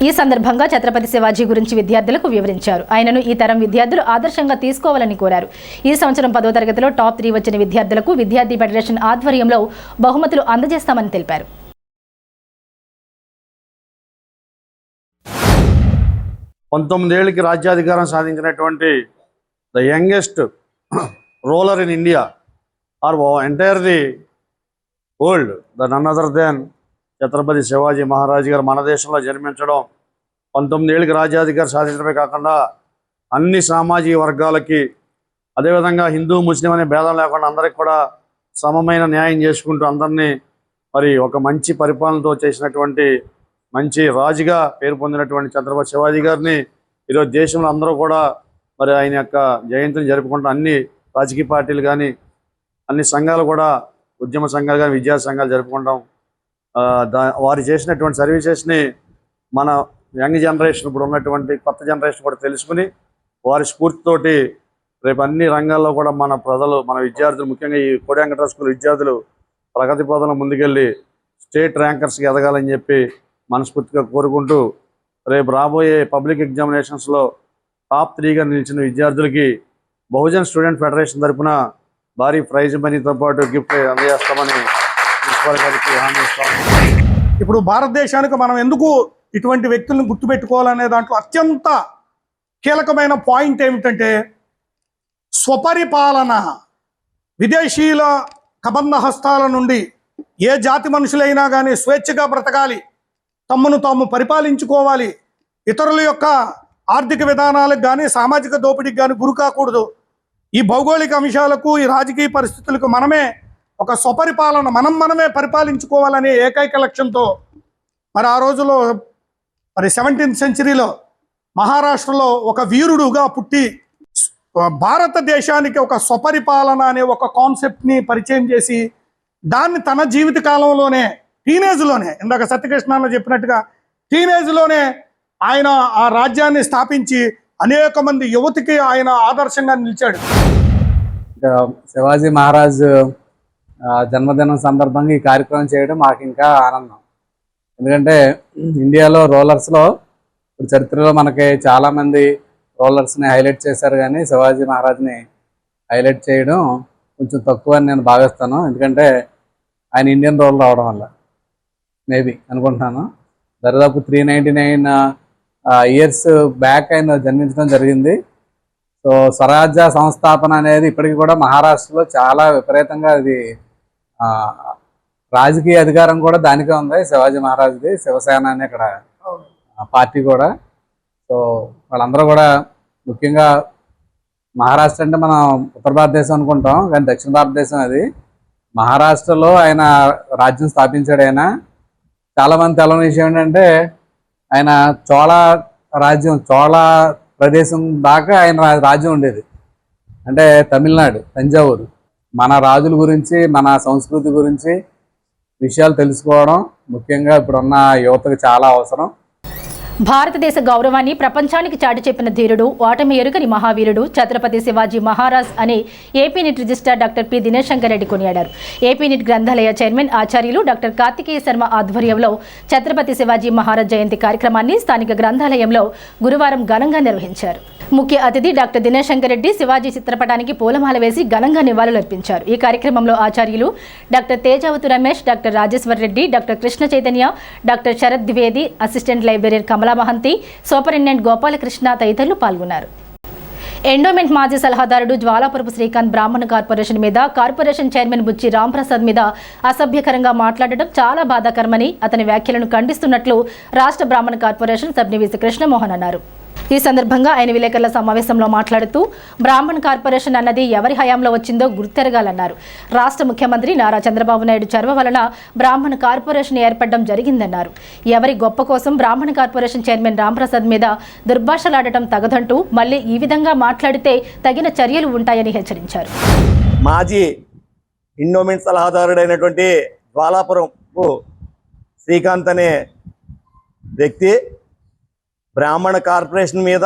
ఈ సందర్భంగా ఛత్రపతి శివాజీ గురించి విద్యార్థులకు వివరించారు. ఆయనను ఈ తరం విద్యార్థులు ఆదర్శంగా తీసుకోవాలని కోరారు. ఈ సంవత్సరం 10వ తరగతిలో టాప్ 3 వచ్చిన విద్యార్థులకు విద్యార్థి ఫెడరేషన్ ఆధ్వర్యంలో బహుమతులు అందజేస్తామని తెలిపారు. 19 ఏళ్ళకి రాజ్యాధికారం సాధించినటువంటి the youngest ruler in India or entire the world, the none other than Chhatrapati Shivaji Maharaj గారు మన దేశంలో జన్మించడం, 19 ఏళ్ళకి రాజ్యాధికారం సాధించడమే కాకుండా అన్ని సామాజిక వర్గాలకి, అదేవిధంగా హిందూ ముస్లిం అనే భేదం లేకుండా అందరికి కూడా సమమైన న్యాయం చేసుకుంటూ అందరినీ మరి ఒక మంచి పరిపాలనతో చేసినటువంటి మంచి రాజుగా పేరు పొందినటువంటి ఛత్రపతి శివాజీ గారిని ఈరోజు దేశంలో అందరూ కూడా మరి ఆయన యొక్క జయంతిని జరుపుకుంటూ అన్ని రాజకీయ పార్టీలు కానీ అన్ని సంఘాలు కూడా, ఉద్యమ సంఘాలు కానీ, విద్యా సంఘాలు జరుపుకుంటాం. వారు చేసినటువంటి సర్వీసెస్ని మన యంగ్ జనరేషన్, ఇప్పుడు ఉన్నటువంటి కొత్త జనరేషన్ కూడా తెలుసుకుని వారి స్ఫూర్తితోటి రేపు అన్ని రంగాల్లో కూడా మన ప్రజలు, మన విద్యార్థులు, ముఖ్యంగా ఈ కోడే వెంకట్రావు స్కూల్ విద్యార్థులు ప్రగతి పదంలో ముందుకెళ్ళి స్టేట్ ర్యాంకర్స్కి ఎదగాలని చెప్పి మనస్ఫూర్తిగా కోరుకుంటూ రేపు రాబోయే పబ్లిక్ ఎగ్జామినేషన్స్లో టాప్ 3గా నిలిచిన విద్యార్థులకి బహుజన్ స్టూడెంట్ ఫెడరేషన్ తరఫున భారీ ప్రైజ్ మనీతో పాటు గిఫ్ట్ అందజేస్తామని ప్రిన్సిపాల్ గారికి హామీ ఇస్తాము. ఇప్పుడు భారతదేశానికి మనం ఎందుకు ఇటువంటి వ్యక్తులను గుర్తుపెట్టుకోవాలనే దాంట్లో అత్యంత కీలకమైన పాయింట్ ఏమిటంటే స్వపరిపాలన. విదేశీయుల కబంధ హస్తాల నుండి ఏ జాతి మనుషులైనా కానీ స్వేచ్ఛగా బ్రతకాలి, తమను తాము పరిపాలించుకోవాలి, ఇతరుల యొక్క ఆర్థిక విధానాలకు కానీ సామాజిక దోపిడీకి కానీ గురి కాకూడదు. ఈ భౌగోళిక అంశాలకు, ఈ రాజకీయ పరిస్థితులకు మనమే ఒక స్వపరిపాలన మనమే పరిపాలించుకోవాలనే ఏకైక లక్ష్యంతో మరి ఆ రోజులో మరి 17th సెంచరీలో మహారాష్ట్రలో ఒక వీరుడుగా పుట్టి భారతదేశానికి ఒక స్వపరిపాలన అనే ఒక కాన్సెప్ట్ని పరిచయం చేసి దాన్ని తన జీవిత కాలంలోనే టీనేజ్లోనే, ఇందాక సత్యకృష్ణ చెప్పినట్టుగా టీనేజ్లోనే ఆయన ఆ రాజ్యాన్ని స్థాపించి అనేక మంది యువతికి ఆయన ఆదర్శంగా నిలిచాడు. శివాజీ మహారాజ్ జన్మదినం సందర్భంగా ఈ కార్యక్రమం చేయడం మాకు ఇంకా ఆనందం. ఎందుకంటే ఇండియాలో రోలర్స్లో ఇప్పుడు చరిత్రలో మనకి చాలామంది రోలర్స్ని హైలైట్ చేశారు, కానీ శివాజీ మహారాజ్ని హైలైట్ చేయడం కొంచెం తక్కువ అని నేను భావిస్తాను. ఎందుకంటే ఆయన ఇండియన్ రోలర్ అవడం వల్ల మేబీ అనుకుంటున్నాను. దాదాపు 399 ఇయర్స్ బ్యాక్ ఆయన జన్మించడం జరిగింది. సో స్వరాజ్య సంస్థాపన అనేది ఇప్పటికీ కూడా మహారాష్ట్రలో చాలా విపరీతంగా అది రాజకీయ అధికారం కూడా దానికే ఉంది. శివాజీ మహారాజ్ది శివసేన అనే ఇక్కడ పార్టీ కూడా. సో వాళ్ళందరూ కూడా ముఖ్యంగా మహారాష్ట్ర అంటే మనం ఉత్తర భారతదేశం అనుకుంటాం, కానీ దక్షిణ భారతదేశం అది. మహారాష్ట్రలో ఆయన రాజ్యం స్థాపించాడు. ఆయన చాలామంది తెలవని విషయం ఏంటంటే ఆయన చోళ ప్రదేశం దాకా ఆయన రాజ్యం ఉండేది. అంటే తమిళనాడు, తంజావూరు. మన రాజుల గురించి, మన సంస్కృతి గురించి విషయాలు తెలుసుకోవడం ముఖ్యంగా ఇప్పుడున్న యువతకు చాలా అవసరం. భారతదేశ గౌరవాన్ని ప్రపంచానికి చాటి చెప్పిన ధీరుడు, ఓటమి ఎరుగని మహావీరుడు ఛత్రపతి శివాజీ మహారాజ్ అని AP neat registrar doctor P Dinesh Shankar Reddy కొనియాడారు. ఏపీ నిట్ గ్రంథాలయ చైర్మన్ ఆచార్యులు డాక్టర్ కార్తికేయ శర్మ ఆధ్వర్యంలో ఛత్రపతి శివాజీ మహారాజ్ జయంతి కార్యక్రమాన్ని స్థానిక గ్రంథాలయంలో గురువారం ఘనంగా నిర్వహించారు. ముఖ్య అతిథి డాక్టర్ దినేష్ శంకర్ రెడ్డి శివాజీ చిత్రపటానికి పూలమాల వేసి ఘనంగా నివాళులర్పించారు. ఈ కార్యక్రమంలో ఆచార్యులు doctor Tejavathu Ramesh, doctor Rajeshwar Reddy, doctor Krishna Chaitanya, doctor Sharath Dwivedi, assistant librarian Kamala Mahanti, superintendent Gopalakrishna తదితరులు పాల్గొన్నారు. ఎండోమెంట్ మాజీ సలహాదారుడు జ్వాలాపురపు శ్రీకాంత్ బ్రాహ్మణ కార్పొరేషన్ మీద కార్పొరేషన్ చైర్మన్ బుచ్చి రాంప్రసాద్ మీద అసభ్యకరంగా మాట్లాడడం చాలా బాధాకరమని, అతని వ్యాఖ్యలను ఖండిస్తున్నట్లు రాష్ట్ర బ్రాహ్మణ కార్పొరేషన్ సభ్యుని విసి కృష్ణమోహన్ అన్నారు. ఈ సందర్భంగా ఆయన విలేకరుల సమావేశంలో మాట్లాడుతూ బ్రాహ్మణ కార్పొరేషన్ అన్నది ఎవరి హయాంలో వచ్చిందో గుర్తెరగాలన్నారు. రాష్ట్ర ముఖ్యమంత్రి నారా చంద్రబాబు నాయుడు చొరవ వలన బ్రాహ్మణ కార్పొరేషన్ ఏర్పడడం జరిగిందన్నారు. ఎవరి గొప్ప కోసం బ్రాహ్మణ కార్పొరేషన్ చైర్మన్ రాంప్రసాద్ మీద దుర్భాషలాడటం తగదంటూ మళ్లీ ఈ విధంగా మాట్లాడితే తగిన చర్యలు ఉంటాయని హెచ్చరించారు. మాజీ ఎండోమెంట్ సలహాదారుడైనటువంటి జ్వాలాపురపు శ్రీకాంత్ అనే వ్యక్తి బ్రాహ్మణ కార్పొరేషన్ మీద,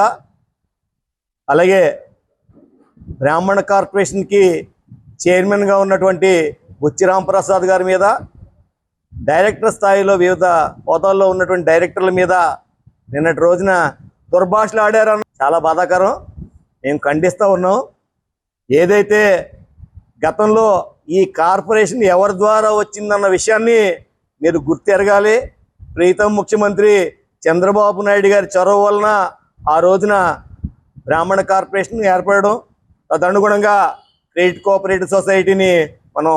అలాగే బ్రాహ్మణ కార్పొరేషన్కి చైర్మన్గా ఉన్నటువంటి బుచ్చి రాంప్రసాద్ గారి మీద, డైరెక్టర్ స్థాయిలో వివిధ హోదాల్లో ఉన్నటువంటి డైరెక్టర్ల మీద నిన్నటి రోజున దుర్భాషలు ఆడారన్న చాలా బాధాకరం. మేము ఖండిస్తూ ఉన్నాం. ఏదైతే గతంలో ఈ కార్పొరేషన్ ఎవరి ద్వారా వచ్చిందన్న విషయాన్ని మీరు గుర్తెరగాలి. ప్రీతం ముఖ్యమంత్రి చంద్రబాబు నాయుడు గారి చొరవ వలన ఆ రోజున బ్రాహ్మణ కార్పొరేషన్ ఏర్పడడం, తదనుగుణంగా క్రెడిట్ కోఆపరేటివ్ సొసైటీని మనం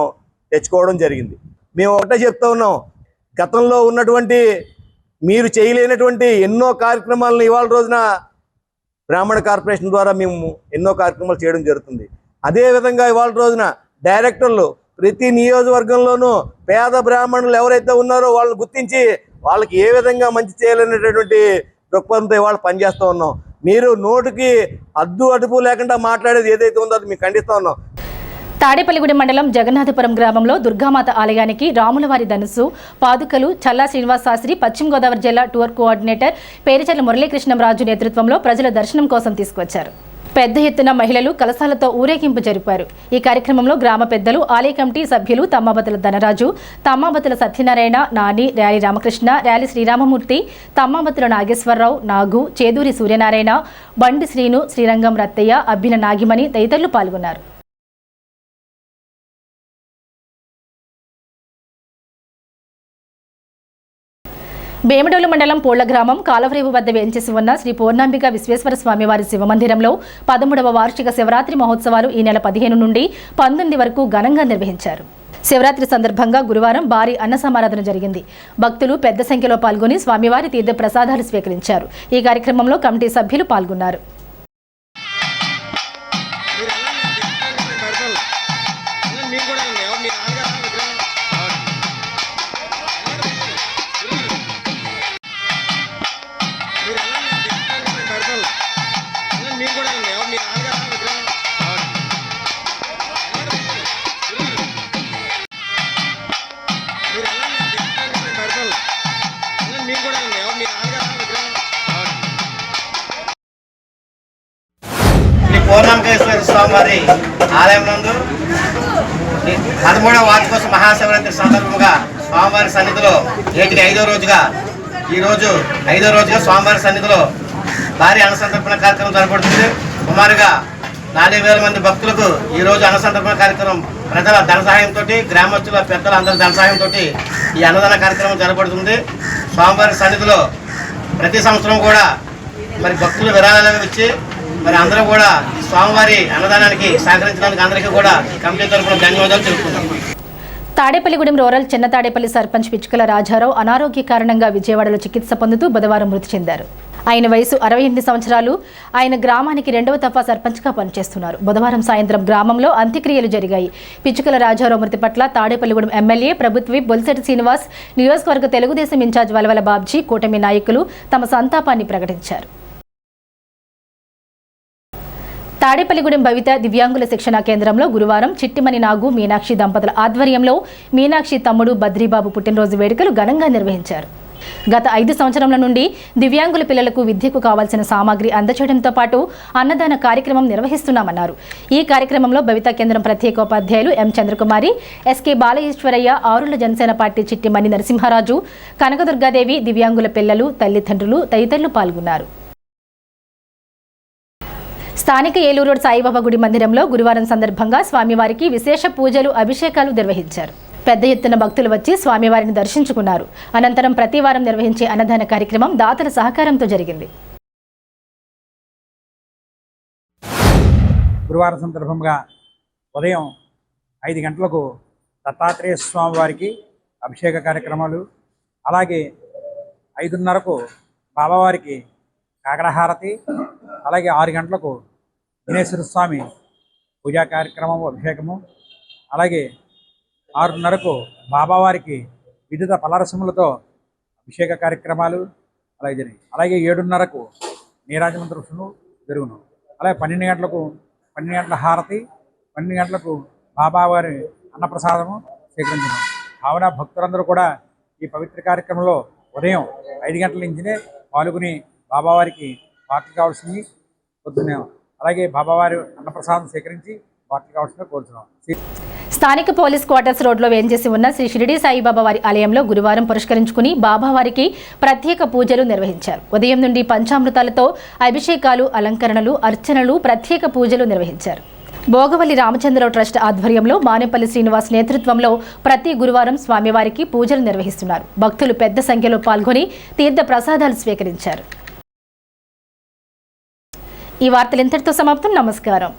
తెచ్చుకోవడం జరిగింది. మేము ఒకటే చెప్తా ఉన్నాం, గతంలో ఉన్నటువంటి మీరు చేయలేనటువంటి ఎన్నో కార్యక్రమాలను ఇవాళ రోజున బ్రాహ్మణ కార్పొరేషన్ ద్వారా మేము ఎన్నో కార్యక్రమాలు చేయడం జరుగుతుంది. అదేవిధంగా ఇవాళ రోజున డైరెక్టర్లు ప్రతి నియోజకవర్గంలోనూ పేద బ్రాహ్మణులు ఎవరైతే ఉన్నారో వాళ్ళని గుర్తించి వాళ్ళకి ఏ విధంగా మంచి చేయాలనేటటువంటి దృక్పథంతో ఇవాళ పనిచేస్తూ ఉన్నాం. మీరు నోటికి అదుపు లేకుండా మాట్లాడేది ఏదైతే ఉందో అది మేము ఖండిస్తూ ఉన్నాం. తాడేపల్లిగూడెం మండలం జగన్నాథపురం గ్రామంలో దుర్గామాత ఆలయానికి రాములవారి ధనుసు, పాదుకలు చల్లా శ్రీనివాస్ శాస్త్రి పశ్చిమ గోదావరి జిల్లా టూర్ కోఆర్డినేటర్ పేరిచర్ల మురళీకృష్ణంరాజు నేతృత్వంలో ప్రజల దర్శనం కోసం తీసుకొచ్చారు. పెద్ద ఎత్తున మహిళలు కలశాలతో ఊరేగింపు జరిపారు. ఈ కార్యక్రమంలో గ్రామ పెద్దలు, ఆలయ కమిటీ సభ్యులు తమ్మాబతుల ధనరాజు, తమ్మాబతుల సత్యనారాయణ, నాని, ర్యాలి రామకృష్ణ, ర్యాలి శ్రీరామమూర్తి, తమ్మాబతుల నాగేశ్వరరావు, నాగు, చేదూరి సూర్యనారాయణ, బండి శ్రీను, శ్రీరంగం రత్తయ్య, అబ్బిన నాగిమణి తదితరులు పాల్గొన్నారు. భీమడోలు మండలం పోళ్ల గ్రామం కాలవరేవు వద్ద వేంచేసి ఉన్న శ్రీ పూర్ణాంబిక విశ్వేశ్వర స్వామివారి శివమందిరంలో 13వ వార్షిక శివరాత్రి మహోత్సవాలు ఈ నెల 15 నుండి 19 వరకు ఘనంగా నిర్వహించారు. శివరాత్రి సందర్భంగా గురువారం భారీ అన్న సమారాధన జరిగింది. భక్తులు పెద్ద సంఖ్యలో పాల్గొని స్వామివారి తీర్థ ప్రసాదాలు స్వీకరించారు. ఈ కార్యక్రమంలో కమిటీ సభ్యులు పాల్గొన్నారు. పూర్ణాంకేశ్వర స్వామివారి ఆలయం నందు 13వ వార్షికోత్సవ మహాశివరాత్రి సందర్భంగా స్వామివారి సన్నిధిలో నేటికి 5వ రోజుగా ఈరోజు 5వ రోజుగా స్వామివారి సన్నిధిలో భారీ అన్నసంతర్పణ కార్యక్రమం జరపడుతుంది. సుమారుగా 4000 మంది భక్తులకు ఈరోజు అన్నసంతర్పణ కార్యక్రమం ప్రజల ధన సహాయంతో, గ్రామస్తుల పెద్దల అందరి ధన సహాయంతో ఈ అన్నదాన కార్యక్రమం జరపడుతుంది. స్వామివారి సన్నిధిలో ప్రతి సంవత్సరం కూడా మరి భక్తులు విరాళాలు ఇచ్చి మరి అందరూ కూడా ఈ స్వామివారి అన్నదానానికి సహకరించడానికి అందరికీ కూడా కమిటీ తరఫున ధన్యవాదాలు తెలుపుతున్నాం. తాడేపల్లిగూడెం రూరల్ చిన్న తాడేపల్లి సర్పంచ్ పిచ్చుకల రాజారావు అనారోగ్య కారణంగా విజయవాడలో చికిత్స పొందుతూ బుధవారం మృతి చెందారు. ఆయన వయసు 68 సంవత్సరాలు. ఆయన గ్రామానికి 2వ దఫా సర్పంచ్గా పనిచేస్తున్నారు. బుధవారం సాయంత్రం గ్రామంలో అంత్యక్రియలు జరిగాయి. పిచ్చుకల రాజారావు మృతి పట్ల తాడేపల్లిగూడెం ఎమ్మెల్యే ప్రభుత్వ బొలిశెట్టి శ్రీనివాస్, నియోజకవర్గ తెలుగుదేశం ఇన్ఛార్జ్ వలవల బాబ్జీ, కూటమి నాయకులు తమ సంతాపాన్ని ప్రకటించారు. తాడేపల్లిగూడెం భవిత దివ్యాంగుల శిక్షణా కేంద్రంలో గురువారం చిట్టిమణి నాగు, మీనాక్షి దంపతుల ఆధ్వర్యంలో మీనాక్షి తమ్ముడు బద్రీబాబు పుట్టినరోజు వేడుకలు ఘనంగా నిర్వహించారు. గత 5 సంవత్సరాల నుండి దివ్యాంగుల పిల్లలకు విద్యకు కావాల్సిన సామాగ్రి అందచేయడంతో పాటు అన్నదాన కార్యక్రమం నిర్వహిస్తున్నామన్నారు. ఈ కార్యక్రమంలో భవిత కేంద్రం ప్రత్యేకోపాధ్యాయులు ఎం చంద్రకుమారి, ఎస్కే బాలయేశ్వరయ్య, ఆరుల జనసేన పార్టీ చిట్టిమణి నరసింహారాజు, కనకదుర్గాదేవి, దివ్యాంగుల పిల్లలు, తల్లిదండ్రులు తదితరులు పాల్గొన్నారు. స్థానిక ఏలూరు రోడ్ సాయిబాబా గుడి మందిరంలో గురువారం సందర్భంగా స్వామివారికి విశేష పూజలు, అభిషేకాలు నిర్వహించారు. పెద్ద ఎత్తున భక్తులు వచ్చి స్వామివారిని దర్శించుకున్నారు. అనంతరం ప్రతి వారం నిర్వహించే అన్నదాన కార్యక్రమం దాతల సహకారంతో జరిగింది. గురువారం సందర్భంగా ఉదయం 5 గంటలకు దత్తాత్రేయ స్వామివారికి అభిషేక కార్యక్రమాలు, అలాగే 5:30కు బాబావారికి కాకడహారతి, అలాగే 6 గంటలకు విఘ్నేశ్వర స్వామి పూజా కార్యక్రమము, అభిషేకము, అలాగే 6:30కు బాబావారికి వివిధ పలరసములతో అభిషేక కార్యక్రమాలు అలాగే జరిగాయి. అలాగే 7:30కు నీరాజమంత్రులు జరుగును. అలాగే 12 గంటల హారతి, 12 గంటలకు బాబావారి అన్నప్రసాదము స్వీకరించడం. కావున భక్తులందరూ కూడా ఈ పవిత్ర కార్యక్రమంలో ఉదయం 5 గంటల నుంచినే పాల్గొని బాబావారికి వాటికి కావాల్సింది పొద్దున్నే, అలాగే బాబావారి అన్నప్రసాదం స్వీకరించి వాటికి కావాల్సిందిగా కోరుతున్నాం. స్థానిక పోలీస్ క్వార్టర్స్ రోడ్లో వేంచేసి ఉన్న శ్రీ షిరిడి సాయిబాబా వారి ఆలయంలో గురువారం పురస్కరించుకుని బాబావారికి ప్రత్యేక పూజలు నిర్వహించారు. ఉదయం నుండి పంచామృతాలతో అభిషేకాలు, అలంకరణలు, అర్చనలు, ప్రత్యేక పూజలు నిర్వహించారు. భోగవల్లి రామచంద్రరావు ట్రస్ట్ ఆధ్వర్యంలో మానేపల్లి శ్రీనివాస్ నేతృత్వంలో ప్రతి గురువారం స్వామివారికి పూజలు నిర్వహిస్తున్నారు. భక్తులు పెద్ద సంఖ్యలో పాల్గొని తీర్థ ప్రసాదాలు స్వీకరించారు. ఈ వార్తలు ఇంతటితో సమాప్తం. నమస్కారం.